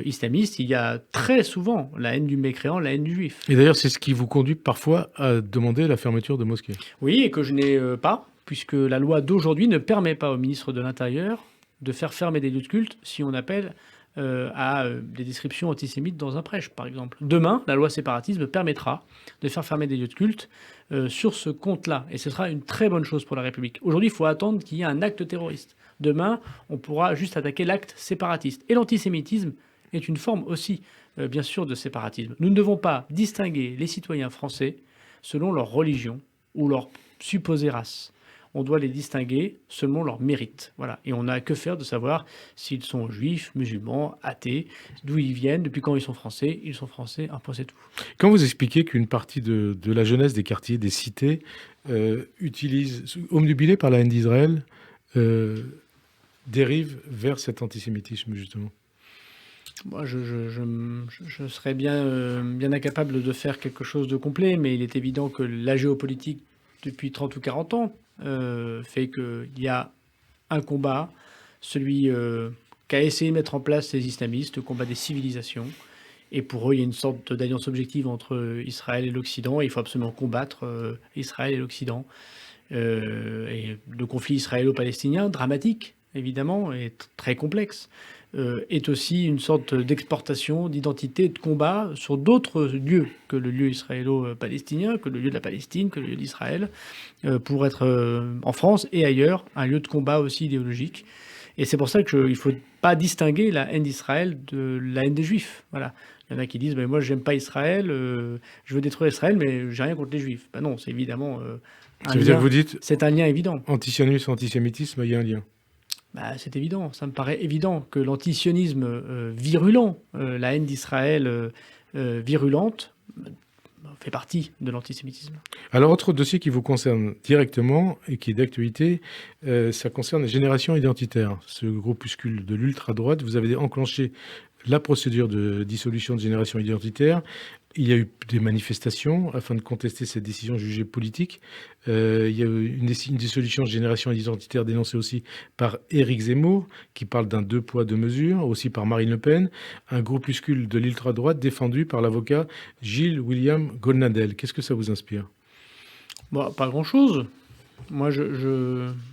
islamistes, il y a très souvent la haine du mécréant, la haine du juif. Et d'ailleurs, c'est ce qui vous conduit parfois à demander la fermeture de mosquées. Oui, et que je n'ai pas, puisque la loi d'aujourd'hui ne permet pas au ministre de l'Intérieur de faire fermer des lieux de culte si on appelle à des descriptions antisémites dans un prêche, par exemple. Demain, la loi séparatisme permettra de faire fermer des lieux de culte sur ce compte-là. Et ce sera une très bonne chose pour la République. Aujourd'hui, il faut attendre qu'il y ait un acte terroriste. Demain, on pourra juste attaquer l'acte séparatiste. Et l'antisémitisme est une forme aussi, bien sûr, de séparatisme. Nous ne devons pas distinguer les citoyens français selon leur religion ou leur supposée race. On doit les distinguer selon leur mérite. Voilà. Et on n'a que faire de savoir s'ils sont juifs, musulmans, athées, d'où ils viennent, depuis quand ils sont français, un point c'est tout. Quand vous expliquez qu'une partie de la jeunesse des quartiers, des cités, omnubilée par la haine d'Israël, dérive vers cet antisémitisme, justement. Moi, je serais bien incapable de faire quelque chose de complet, mais il est évident que la géopolitique, depuis 30 ou 40 ans, fait qu'il y a un combat, celui qu'a essayé de mettre en place les islamistes, le combat des civilisations. Et pour eux, il y a une sorte d'alliance objective entre Israël et l'Occident, et il faut absolument combattre Israël et l'Occident. Et le conflit israélo-palestinien, dramatique, évidemment, et très complexe, est aussi une sorte d'exportation d'identité, de combat sur d'autres lieux que le lieu israélo-palestinien, que le lieu de la Palestine, que le lieu d'Israël, pour être en France et ailleurs, un lieu de combat aussi idéologique. Et c'est pour ça qu'il ne faut pas distinguer la haine d'Israël de la haine des Juifs. Voilà. Il y en a qui disent ben, « moi, j'aime pas Israël, je veux détruire Israël, mais j'ai rien contre les Juifs ». Ben non, c'est évidemment un lien. Vous dites, c'est un lien évident. Antisionisme, antisémitisme, il y a un lien. Bah, c'est évident, ça me paraît évident que l'antisionisme virulent, la haine d'Israël virulente, fait partie de l'antisémitisme. Alors, autre dossier qui vous concerne directement et qui est d'actualité, ça concerne les générations identitaires. Ce groupuscule de l'ultra-droite, vous avez enclenché la procédure de dissolution de génération identitaire. Il y a eu des manifestations afin de contester cette décision jugée politique. Il y a eu une dissolution de génération identitaire dénoncée aussi par Éric Zemmour, qui parle d'un 2 poids 2 mesures, aussi par Marine Le Pen, un groupuscule de l'ultra-droite défendu par l'avocat Gilles William Goldnadel. Qu'est-ce que ça vous inspire? Bon, pas grand-chose. Moi,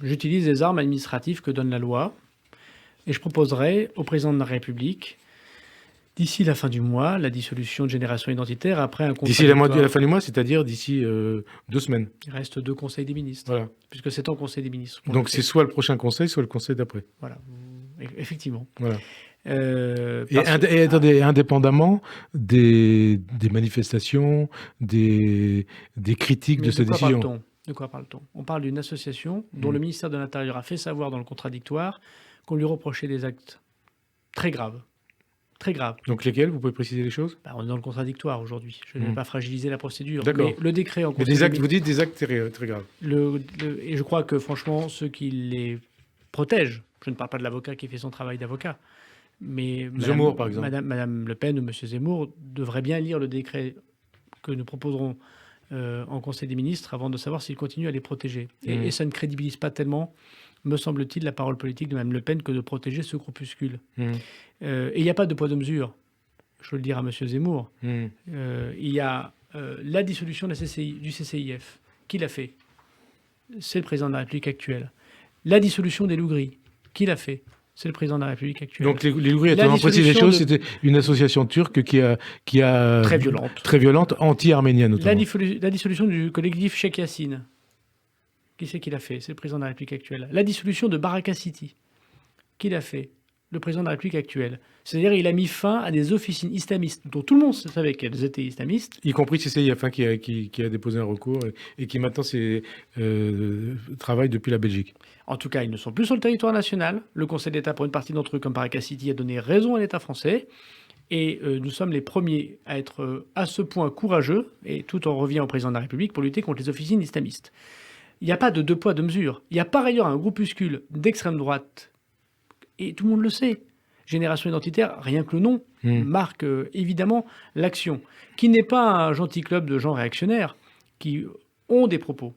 j'utilise les armes administratives que donne la loi, et je proposerai au président de la République D'ici la fin du mois, la dissolution de Génération Identitaire, après un D'ici la contradictoire. fin du mois, c'est-à-dire d'ici 2 semaines. Il reste 2 conseils des ministres, Voilà. puisque c'est en conseil des ministres. Donc c'est soit le prochain conseil, soit le conseil d'après. Voilà, effectivement. Voilà. Et, Parce- attendez, indépendamment des manifestations, des critiques Mais de cette quoi décision. parle-t-on De quoi parle-t-on On parle d'une association dont le ministère de l'Intérieur a fait savoir dans le contradictoire qu'on lui reprochait des actes très graves. Très graves. Donc lesquels? Vous pouvez préciser les choses? On est dans le contradictoire aujourd'hui. Je ne vais pas fragiliser la procédure. D'accord. Mais le décret en Mais conseil des actes, des vous dites des actes très graves. et je crois que franchement, ceux qui les protègent, je ne parle pas de l'avocat qui fait son travail d'avocat, mais Zemmour, par exemple. Madame Le Pen ou Monsieur Zemmour devraient bien lire le décret que nous proposerons en Conseil des ministres avant de savoir s'ils continuent à les protéger. Et ça ne crédibilise pas tellement, me semble-t-il, la parole politique de Mme Le Pen que de protéger ce groupuscule. Et il n'y a pas de poids de mesure, je veux le dire à M. Zemmour. Il y a la dissolution de la du CCIF. Qui l'a fait? C'est le président de la République actuelle. La dissolution des loups gris. Qui l'a fait? C'est le président de la République actuelle. Donc les Louis, attends, précise les choses, c'était une association turque qui a très violente, anti-arménienne notamment. La dissolution du collectif Cheikh Yassine. Qui c'est qui l'a fait? C'est le président de la République actuelle. La dissolution de Baraka City. Qui l'a fait? Le président de la République actuelle. C'est-à-dire il a mis fin à des officines islamistes dont tout le monde savait qu'elles étaient islamistes. Y compris CCIF qui a déposé un recours et qui maintenant travaille depuis la Belgique. En tout cas, ils ne sont plus sur le territoire national. Le Conseil d'État, pour une partie d'entre eux, comme Baraka City, a donné raison à l'État français. Et nous sommes les premiers à être à ce point courageux, et tout en revient au président de la République, pour lutter contre les officines islamistes. Il n'y a pas de deux poids, deux mesures. Il y a par ailleurs un groupuscule d'extrême droite, et tout le monde le sait. Génération Identitaire, rien que le nom, marque évidemment l'action, qui n'est pas un gentil club de gens réactionnaires, qui ont des propos,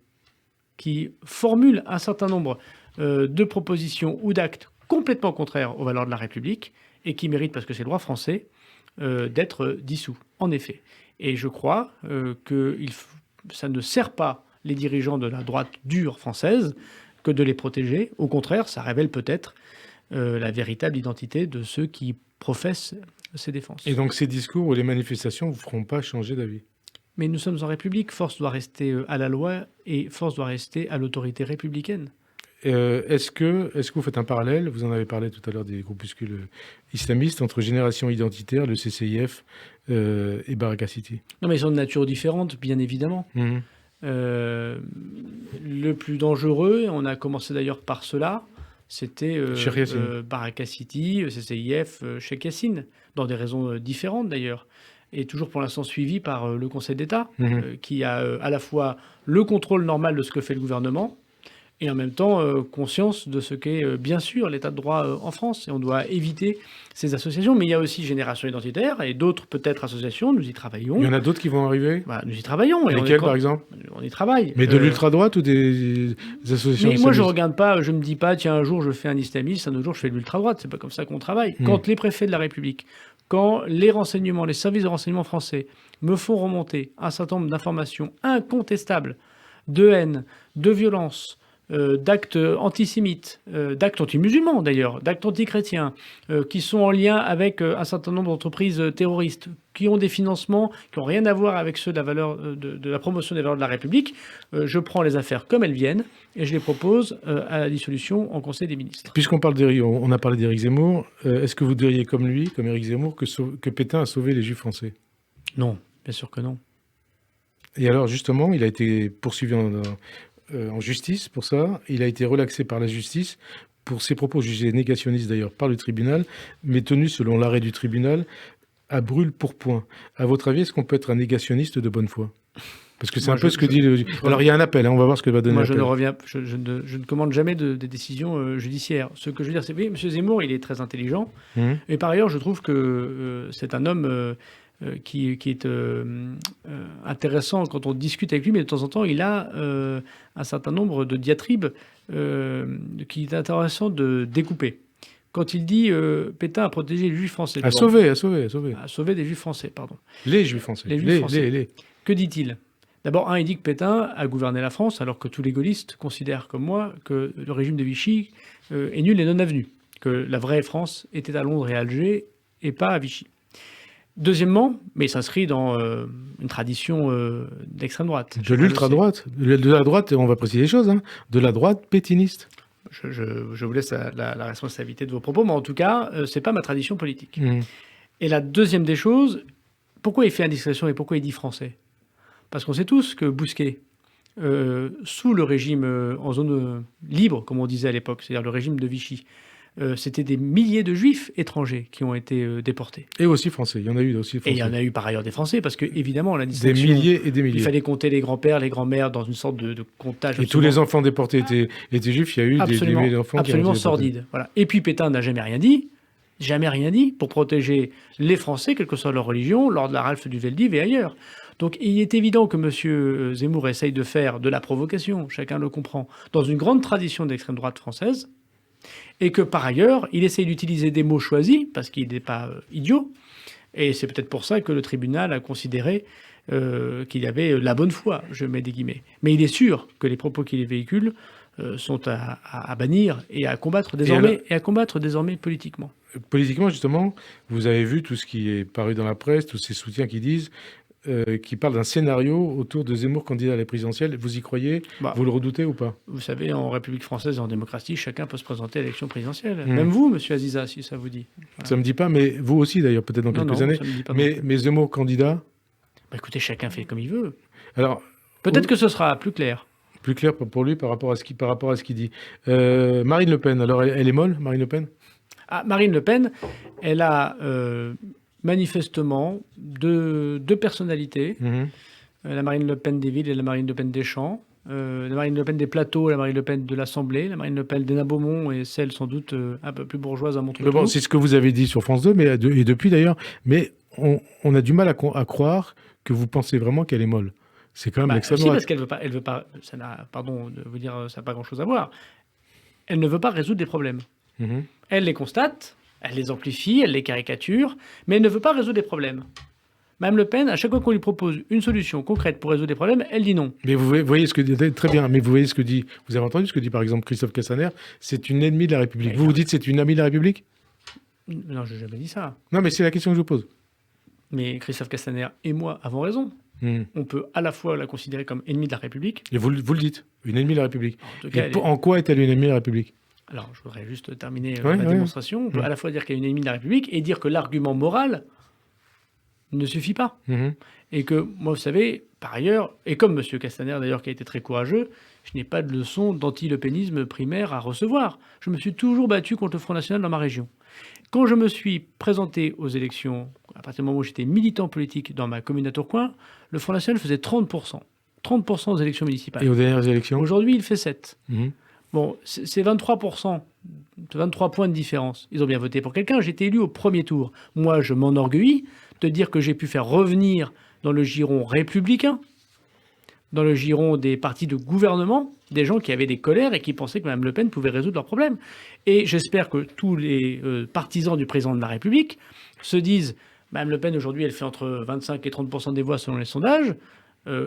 qui formulent un certain nombre de propositions ou d'actes complètement contraires aux valeurs de la République, et qui méritent, parce que c'est le droit français, d'être dissous, en effet. Et je crois que ça ne sert pas les dirigeants de la droite dure française que de les protéger. Au contraire, ça révèle peut-être la véritable identité de ceux qui professent ces défenses. Et donc ces discours ou les manifestations ne vous feront pas changer d'avis? Mais nous sommes en République, force doit rester à la loi et force doit rester à l'autorité républicaine. Est-ce que vous faites un parallèle, vous en avez parlé tout à l'heure des groupuscules islamistes, entre Génération Identitaire, le CCIF et Baraka City? Non, mais ils sont de nature différente, bien évidemment. Le plus dangereux, on a commencé d'ailleurs par cela, c'était Baraka City, CCIF, Cheikh Yassine, dans des raisons différentes d'ailleurs, et toujours pour l'instant suivi par le Conseil d'État, qui a à la fois le contrôle normal de ce que fait le gouvernement, et en même temps conscience de ce qu'est bien sûr l'état de droit en France. Et on doit éviter ces associations. Mais il y a aussi Génération Identitaire et d'autres peut-être associations, nous y travaillons. Il y en a d'autres qui vont arriver? Nous y travaillons. Lesquelles par exemple? On y travaille. Mais de l'ultra-droite ou des associations? Mais moi je ne regarde pas, je ne me dis pas, tiens, un jour je fais un islamiste, un autre jour je fais de l'ultra-droite. C'est pas comme ça qu'on travaille. Quand les préfets de la République, quand les renseignements, les services de renseignement français me font remonter un certain nombre d'informations incontestables de haine, de violence, d'actes antisémites, d'actes anti-musulmans d'ailleurs, d'actes anti-chrétiens, qui sont en lien avec un certain nombre d'entreprises terroristes, qui ont des financements qui n'ont rien à voir avec ceux de la, valeur, de la promotion des valeurs de la République, je prends les affaires comme elles viennent et je les propose à la dissolution en Conseil des ministres. Puisqu'on on a parlé d'Éric Zemmour, est-ce que vous diriez comme lui, comme Éric Zemmour, que Pétain a sauvé les Juifs français? Non, bien sûr que non. Et alors justement, il a été poursuivi en justice pour ça. Il a été relaxé par la justice pour ses propos jugés négationnistes d'ailleurs par le tribunal, mais tenus selon l'arrêt du tribunal à brûle-pourpoint. À votre avis, est-ce qu'on peut être un négationniste de bonne foi? Parce que c'est un peu ce que dit le... Alors il y a un appel, on va voir ce que va donner l'appel. Moi je ne commande jamais des décisions judiciaires. Ce que je veux dire, c'est que oui, M. Zemmour, il est très intelligent, et par ailleurs, je trouve que c'est un homme... qui est intéressant quand on discute avec lui, mais de temps en temps, il a un certain nombre de diatribes qu'il est intéressant de découper. Quand il dit Pétain a protégé les Juifs français. A sauvé des Juifs français, pardon. Les Juifs français. Les Juifs français. Que dit-il? D'abord, il dit que Pétain a gouverné la France, alors que tous les gaullistes considèrent, comme moi, que le régime de Vichy est nul et non avenu, que la vraie France était à Londres et à Alger, et pas à Vichy. Deuxièmement, mais il s'inscrit dans une tradition d'extrême droite. De l'ultra-droite. De la droite, on va préciser les choses, hein, de la droite pétiniste. Je vous laisse la responsabilité de vos propos, mais en tout cas, c'est pas ma tradition politique. Mmh. Et la deuxième des choses, pourquoi il fait indiscrétion et pourquoi il dit français? Parce qu'on sait tous que Bousquet, sous le régime en zone libre, comme on disait à l'époque, c'est-à-dire le régime de Vichy, c'était des milliers de juifs étrangers qui ont été déportés. Et aussi français, il y en a eu aussi français. Et il y en a eu par ailleurs des Français, parce que évidemment, la Des distinction... milliers et des milliers. Il fallait compter les grands-pères, les grands-mères dans une sorte de comptage. Et tous les enfants déportés étaient juifs, il y a eu des milliers d'enfants qui ont été absolument déportés. sordides. Voilà. Et puis Pétain n'a jamais rien dit pour protéger les Français, quelle que soit leur religion, lors de la rafle du Veldiv et ailleurs. Donc il est évident que M. Zemmour essaye de faire de la provocation, chacun le comprend, dans une grande tradition d'extrême droite française, et que par ailleurs, il essaye d'utiliser des mots choisis, parce qu'il n'est pas idiot, et c'est peut-être pour ça que le tribunal a considéré qu'il y avait la bonne foi, je mets des guillemets. Mais il est sûr que les propos qu'il véhicule sont à bannir et à combattre désormais politiquement. Politiquement, justement, vous avez vu tout ce qui est paru dans la presse, tous ces soutiens qui parlent d'un scénario autour de Zemmour candidat à la présidentielle. Vous y croyez? Vous le redoutez ou pas? Vous savez, en République française et en démocratie, chacun peut se présenter à l'élection présidentielle. Même vous, monsieur Aziza, si ça vous dit. Voilà. Ça ne me dit pas, mais vous aussi d'ailleurs, peut-être dans quelques années. Mais Zemmour candidat? Écoutez, chacun fait comme il veut. Alors, peut-être que ce sera plus clair. Plus clair pour lui par rapport à ce qu'il dit. Marine Le Pen, alors elle est molle, Marine Le Pen? Marine Le Pen, elle a manifestement deux personnalités. La Marine Le Pen des villes et la Marine Le Pen des champs. La Marine Le Pen des plateaux, la Marine Le Pen de l'Assemblée, la Marine Le Pen des Nains-Beaumont et celle sans doute un peu plus bourgeoise à Montreuil. Bon, c'est ce que vous avez dit sur France 2 et depuis d'ailleurs, mais on a du mal à croire que vous pensez vraiment qu'elle est molle. C'est quand même l'extrême droite. Si, parce qu'elle veut pas, ça n'a, pardon de vous dire, ça n'a pas grand-chose à voir. Elle ne veut pas résoudre des problèmes. Elle les constate, elle les amplifie, elle les caricature, mais elle ne veut pas résoudre des problèmes. Mme Le Pen, à chaque fois qu'on lui propose une solution concrète pour résoudre des problèmes, elle dit non. Mais vous voyez ce que dit, très bien, mais vous voyez ce que dit, vous avez entendu ce que dit par exemple Christophe Castaner, c'est une ennemie de la République. Vous dites c'est une amie de la République? Non, je n'ai jamais dit ça. Non, mais c'est la question que je vous pose. Mais Christophe Castaner et moi avons raison. On peut à la fois la considérer comme ennemie de la République. Et vous le dites, une ennemie de la République. En quoi est-elle une ennemie de la République? Alors, je voudrais juste terminer la démonstration. On peut à la fois dire qu'elle est une ennemie de la République et dire que l'argument moral ne suffit pas. Et que, moi, vous savez, par ailleurs, et comme M. Castaner, d'ailleurs, qui a été très courageux, je n'ai pas de leçon d'anti-lepénisme primaire à recevoir. Je me suis toujours battu contre le Front National dans ma région. Quand je me suis présenté aux élections, à partir du moment où j'étais militant politique dans ma commune à Tourcoing, le Front National faisait 30%. 30% aux élections municipales. Et aux dernières élections? Aujourd'hui, il fait 7%. Bon, c'est 23%, 23 points de différence. Ils ont bien voté pour quelqu'un. J'ai été élu au premier tour. Moi, je m'enorgueillis de dire que j'ai pu faire revenir dans le giron républicain, dans le giron des partis de gouvernement, des gens qui avaient des colères et qui pensaient que Mme Le Pen pouvait résoudre leurs problèmes. Et j'espère que tous les partisans du président de la République se disent « Mme Le Pen, aujourd'hui, elle fait entre 25 et 30% des voix selon les sondages.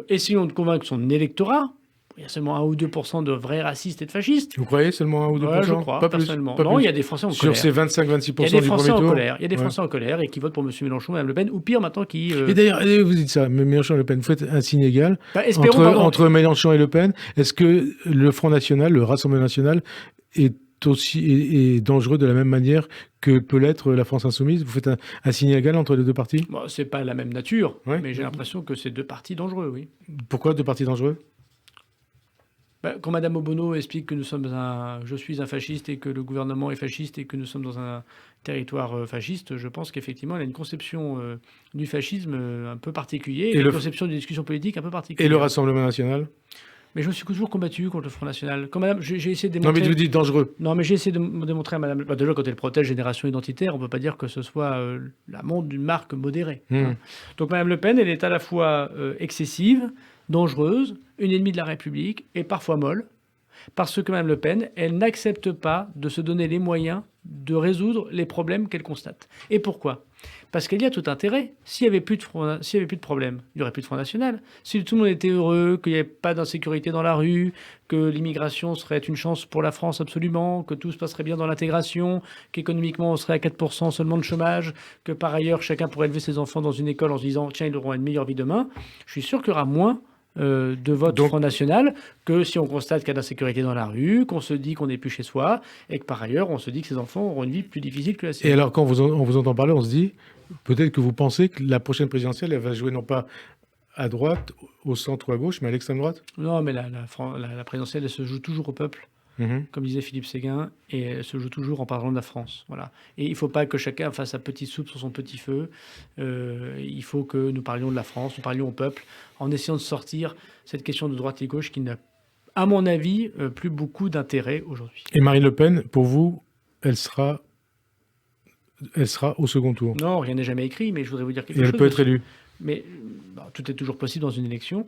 Essayons de convaincre son électorat. » Il y a seulement 1 ou 2% de vrais racistes et de fascistes. Vous croyez seulement 1 ou 2%? Je crois, pas personnellement. Plus, pas non, plus. il y a des Français en colère. Sur ces 25-26% du premier tour. Il y a des Français en colère et qui votent pour M. Mélenchon, Mme Le Pen, ou pire maintenant qui... Et d'ailleurs, vous dites ça, Mélenchon et Le Pen, vous faites un signe égal entre Mélenchon et Le Pen. Est-ce que le Front National, le Rassemblement National, est dangereux de la même manière que peut l'être la France Insoumise? Vous faites un signe égal entre les deux partis? Bon, c'est pas la même nature, mais j'ai l'impression que c'est deux partis dangereux, oui. Pourquoi deux partis dangereux? Quand Mme Obono explique que je suis un fasciste et que le gouvernement est fasciste et que nous sommes dans un territoire fasciste, je pense qu'effectivement, elle a une conception du fascisme un peu particulière et une conception d'une discussion politique un peu particulière. Et le Rassemblement National? Mais je me suis toujours combattu contre le Front National. Quand madame, j'ai essayé de démontrer... Non, mais vous dites dangereux. Non, mais j'ai essayé de démontrer à Madame... déjà, quand elle protège Génération Identitaire, on ne peut pas dire que ce soit la montre d'une marque modérée. Hein. Donc Mme Le Pen, elle est à la fois excessive, dangereuse, une ennemie de la République et parfois molle. Parce que Mme Le Pen, elle n'accepte pas de se donner les moyens de résoudre les problèmes qu'elle constate. Et pourquoi ? Parce qu'il y a tout intérêt. S'il n'y avait plus de problème, il n'y aurait plus de Front National. Si tout le monde était heureux, qu'il n'y avait pas d'insécurité dans la rue, que l'immigration serait une chance pour la France absolument, que tout se passerait bien dans l'intégration, qu'économiquement on serait à 4% seulement de chômage, que par ailleurs chacun pourrait élever ses enfants dans une école en se disant « tiens, ils auront une meilleure vie demain », je suis sûr qu'il y aura moins de vote Front National que si on constate qu'il y a de l'insécurité dans la rue, qu'on se dit qu'on n'est plus chez soi et que par ailleurs on se dit que ses enfants auront une vie plus difficile que la sienne. Et alors quand on vous entend parler, on se dit peut-être que vous pensez que la prochaine présidentielle, elle va jouer non pas à droite, au centre ou à gauche, mais à l'extrême droite ? Non, mais la présidentielle, elle se joue toujours au peuple. Comme disait Philippe Séguin, et elle se joue toujours en parlant de la France. Voilà. Et il ne faut pas que chacun fasse sa petite soupe sur son petit feu. Il faut que nous parlions de la France, nous parlions au peuple, en essayant de sortir cette question de droite et gauche qui n'a, à mon avis, plus beaucoup d'intérêt aujourd'hui. Et Marine Le Pen, pour vous, elle sera au second tour ? Non, rien n'est jamais écrit, mais je voudrais vous dire quelque chose. Et elle peut être élue ? Mais tout est toujours possible dans une élection.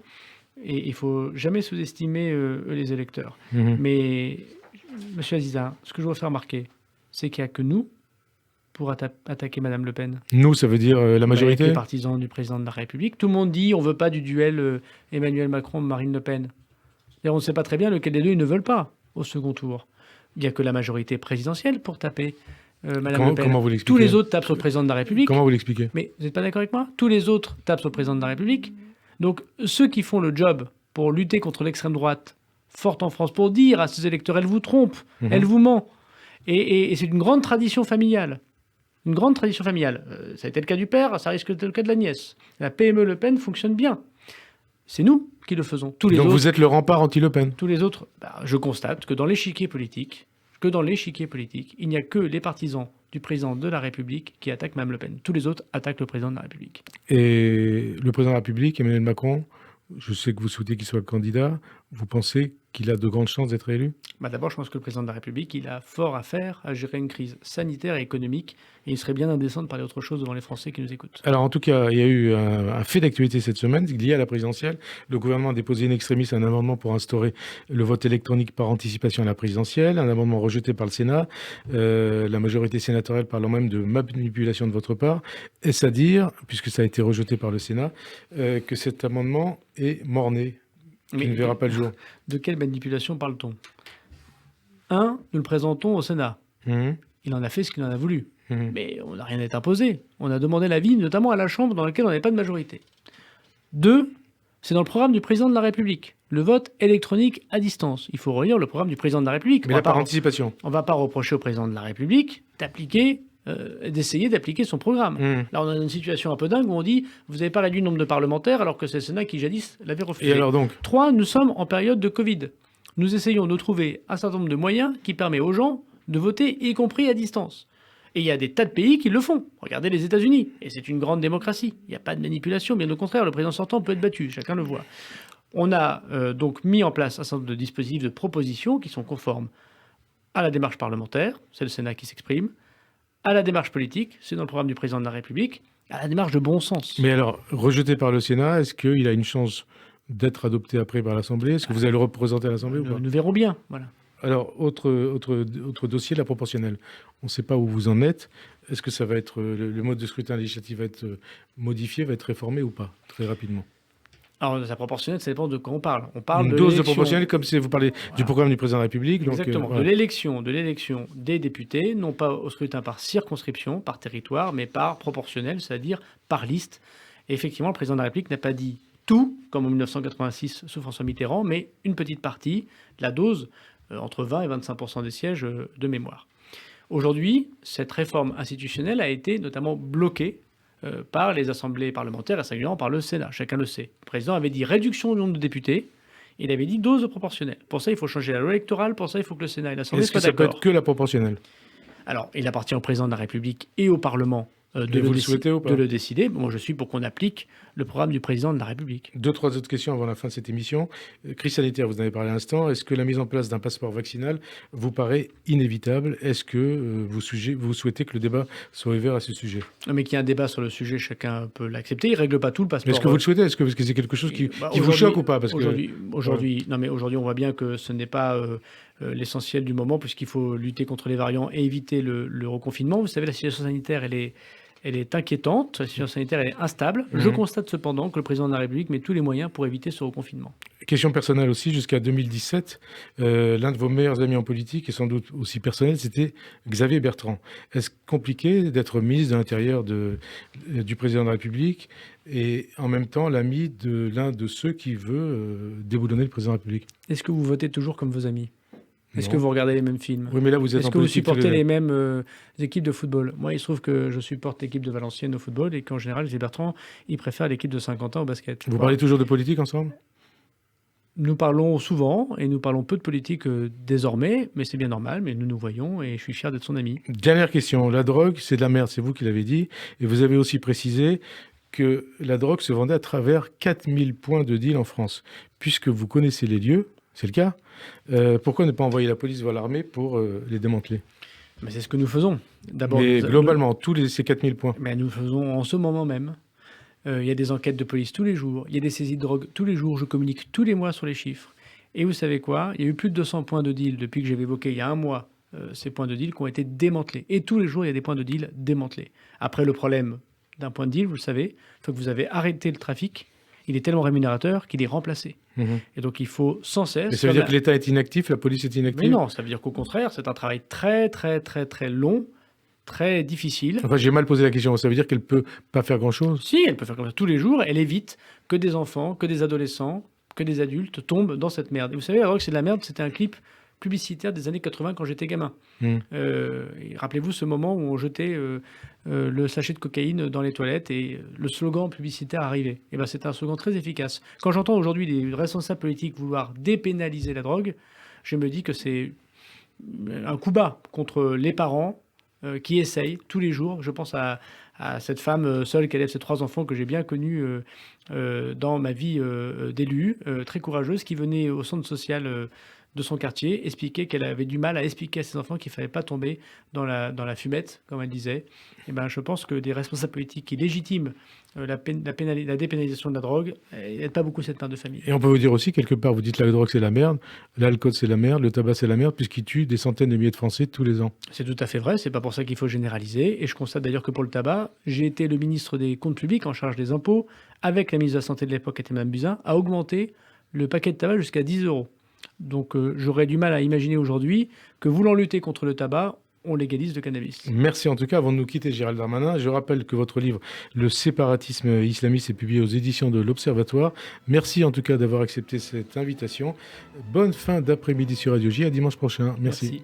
Et il ne faut jamais sous-estimer les électeurs. Mais, M. Azizat, ce que je veux faire remarquer, c'est qu'il n'y a que nous pour attaquer Mme Le Pen. Nous, ça veut dire la majorité ? Les partisans du président de la République. Tout le monde dit on ne veut pas du duel Emmanuel Macron-Marine Le Pen. Et on ne sait pas très bien lequel des deux ils ne veulent pas au second tour. Il n'y a que la majorité présidentielle pour taper Mme Le Pen. Comment vous l'expliquez ? Tous les autres tapent sur le président de la République. Comment vous l'expliquez ? Mais vous n'êtes pas d'accord avec moi ? Tous les autres tapent sur le président de la République. Donc, ceux qui font le job pour lutter contre l'extrême droite, forte en France, pour dire à ses électeurs, elle vous trompe, elle vous ment. Et c'est une grande tradition familiale. Une grande tradition familiale. Ça a été le cas du père, ça risque d'être le cas de la nièce. La PME Le Pen fonctionne bien. C'est nous qui le faisons. Tous les Donc autres, vous êtes le rempart anti-Le Pen ? Tous les autres, je constate que dans l'échiquier politique, il n'y a que les partisans du président de la République qui attaquent Mme Le Pen. Tous les autres attaquent le président de la République. Et le président de la République, Emmanuel Macron, je sais que vous souhaitez qu'il soit candidat, vous pensez qu'il a de grandes chances d'être élu ? D'abord, je pense que le président de la République, il a fort à faire à gérer une crise sanitaire et économique, et il serait bien indécent de parler autre chose devant les Français qui nous écoutent. Alors, en tout cas, il y a eu un fait d'actualité cette semaine lié à la présidentielle. Le gouvernement a déposé in extremis un amendement pour instaurer le vote électronique par anticipation à la présidentielle, un amendement rejeté par le Sénat, la majorité sénatoriale parlant même de manipulation de votre part. Est-ce à dire, puisque ça a été rejeté par le Sénat, que cet amendement est mort-né ? Qui ne verra pas le jour. De quelle manipulation parle-t-on ? Nous le présentons au Sénat. Il en a fait ce qu'il en a voulu. Mais on n'a rien à être imposé. On a demandé l'avis, notamment à la Chambre, dans laquelle on n'avait pas de majorité. 2, c'est dans le programme du président de la République. Le vote électronique à distance. Il faut relire le programme du président de la République. Mais là, par anticipation. On ne va pas reprocher au président de la République d'essayer d'appliquer son programme. Là, on a une situation un peu dingue où on dit vous n'avez pas réduit le nombre de parlementaires alors que c'est le Sénat qui jadis l'avait refusé. Et alors donc ? 3, nous sommes en période de Covid. Nous essayons de trouver un certain nombre de moyens qui permettent aux gens de voter, y compris à distance. Et il y a des tas de pays qui le font. Regardez les États-Unis. Et c'est une grande démocratie. Il n'y a pas de manipulation. Bien au contraire, le président sortant peut être battu. Chacun le voit. On a donc mis en place un certain nombre de dispositifs, de propositions qui sont conformes à la démarche parlementaire. C'est le Sénat qui s'exprime. À la démarche politique, c'est dans le programme du président de la République, à la démarche de bon sens. Mais alors, rejeté par le Sénat, est-ce qu'il a une chance d'être adopté après par l'Assemblée ? Est-ce que vous allez le représenter à l'Assemblée ou pas ? Nous verrons bien, voilà. Alors, autre dossier, la proportionnelle. On ne sait pas où vous en êtes. Est-ce que ça va être le mode de scrutin législatif va être modifié, va être réformé ou pas ? Très rapidement. Alors, la proportionnelle, ça dépend de quoi on parle. On parle une dose de proportionnelle, comme si vous parlez du programme du président de la République. Exactement. Donc, de l'élection des députés, non pas au scrutin par circonscription, par territoire, mais par proportionnel, c'est-à-dire par liste. Et effectivement, le président de la République n'a pas dit tout, comme en 1986 sous François Mitterrand, mais une petite partie, la dose, entre 20 et 25% des sièges de mémoire. Aujourd'hui, cette réforme institutionnelle a été notamment bloquée par les assemblées parlementaires et singulièrement par le Sénat. Chacun le sait. Le président avait dit réduction du nombre de députés. Il avait dit dose proportionnelle. Pour ça, il faut changer la loi électorale. Pour ça, il faut que le Sénat et l'Assemblée soient d'accord. Est-ce que ça peut être que la proportionnelle ? Alors, il appartient au président de la République et au Parlement de le décider. Moi, je suis pour qu'on applique le programme du président de la République. 2-3 autres questions avant la fin de cette émission. Crise sanitaire, vous en avez parlé à l'instant. Est-ce que la mise en place d'un passeport vaccinal vous paraît inévitable? Est-ce que vous souhaitez que le débat soit ouvert à ce sujet? Mais qu'il y ait un débat sur le sujet, chacun peut l'accepter. Il ne règle pas tout le passeport. Est-ce que vous le souhaitez? Est-ce que c'est quelque chose qui vous choque ou pas? Parce aujourd'hui, on voit bien que ce n'est pas l'essentiel du moment, puisqu'il faut lutter contre les variants et éviter le reconfinement. Vous savez, la situation sanitaire, elle est inquiétante, la situation sanitaire elle est instable. Je constate cependant que le président de la République met tous les moyens pour éviter ce reconfinement. Question personnelle aussi, jusqu'à 2017, l'un de vos meilleurs amis en politique, et sans doute aussi personnel, c'était Xavier Bertrand. Est-ce compliqué d'être ministre de l'Intérieur du président de la République et en même temps l'ami de l'un de ceux qui veut déboulonner le président de la République? Est-ce que vous votez toujours comme vos amis ? Est-ce Non. que vous regardez les mêmes films? Oui, mais là, vous êtes Est-ce en que vous politique supportez les mêmes équipes de football? Moi, il se trouve que je supporte l'équipe de Valenciennes au football et qu'en général, Xavier Bertrand, il préfère l'équipe de Saint-Quentin au basket. Vous parlez toujours de politique ensemble? Nous parlons souvent et nous parlons peu de politique désormais, mais c'est bien normal, mais nous nous voyons et je suis fier d'être son ami. Dernière question. La drogue, c'est de la merde, c'est vous qui l'avez dit. Et vous avez aussi précisé que la drogue se vendait à travers 4000 points de deal en France. Puisque vous connaissez les lieux, c'est le cas, pourquoi ne pas envoyer la police, voire l'armée pour les démanteler? Mais c'est ce que nous faisons. D'abord, mais globalement, ces 4000 points. Mais nous faisons en ce moment même. Il y a des enquêtes de police tous les jours. Il y a des saisies de drogue tous les jours. Je communique tous les mois sur les chiffres. Et vous savez quoi? Il y a eu plus de 200 points de deal depuis que j'avais évoqué il y a un mois ces points de deal qui ont été démantelés. Et tous les jours, il y a des points de deal démantelés. Après, le problème d'un point de deal, vous le savez, une fois que vous avez arrêté le trafic, il est tellement rémunérateur qu'il est remplacé. Et donc, il faut sans cesse... Mais ça veut dire que l'État est inactif, la police est inactive? Mais non, ça veut dire qu'au contraire, c'est un travail très, très, très, très long, très difficile. Enfin, j'ai mal posé la question. Ça veut dire qu'elle ne peut pas faire grand-chose? Si, elle peut faire comme ça tous les jours. Elle évite que des enfants, que des adolescents, que des adultes tombent dans cette merde. Et vous savez, alors que c'est de la merde, c'était un clip publicitaire des années 80 quand j'étais gamin. Rappelez-vous ce moment où on jetait le sachet de cocaïne dans les toilettes et le slogan publicitaire arrivait. Et ben, c'était un slogan très efficace. Quand j'entends aujourd'hui des responsables politiques vouloir dépénaliser la drogue, je me dis que c'est un coup bas contre les parents qui essayent tous les jours. Je pense à cette femme seule qui élève ses 3 enfants que j'ai bien connue dans ma vie d'élu, très courageuse, qui venait au centre social de son quartier, expliquer qu'elle avait du mal à expliquer à ses enfants qu'il ne fallait pas tomber dans la fumette, comme elle disait. Et ben, je pense que des responsables politiques qui légitiment la dépénalisation de la drogue n'aident pas beaucoup cette mère de famille. Et on peut vous dire aussi, quelque part, vous dites la drogue c'est la merde, l'alcool c'est la merde, le tabac c'est la merde, puisqu'il tue des centaines de milliers de Français tous les ans. C'est tout à fait vrai, c'est pas pour ça qu'il faut généraliser. Et je constate d'ailleurs que pour le tabac, j'ai été le ministre des Comptes publics en charge des impôts, avec la ministre de la Santé de l'époque, qui était Mme Buzyn, à augmenter le paquet de tabac jusqu'à 10 €. Donc j'aurais du mal à imaginer aujourd'hui que, voulant lutter contre le tabac, on légalise le cannabis. Merci en tout cas. Avant de nous quitter, Gérald Darmanin, je rappelle que votre livre « Le séparatisme islamiste » est publié aux éditions de l'Observatoire. Merci en tout cas d'avoir accepté cette invitation. Bonne fin d'après-midi sur Radio J. À dimanche prochain. Merci.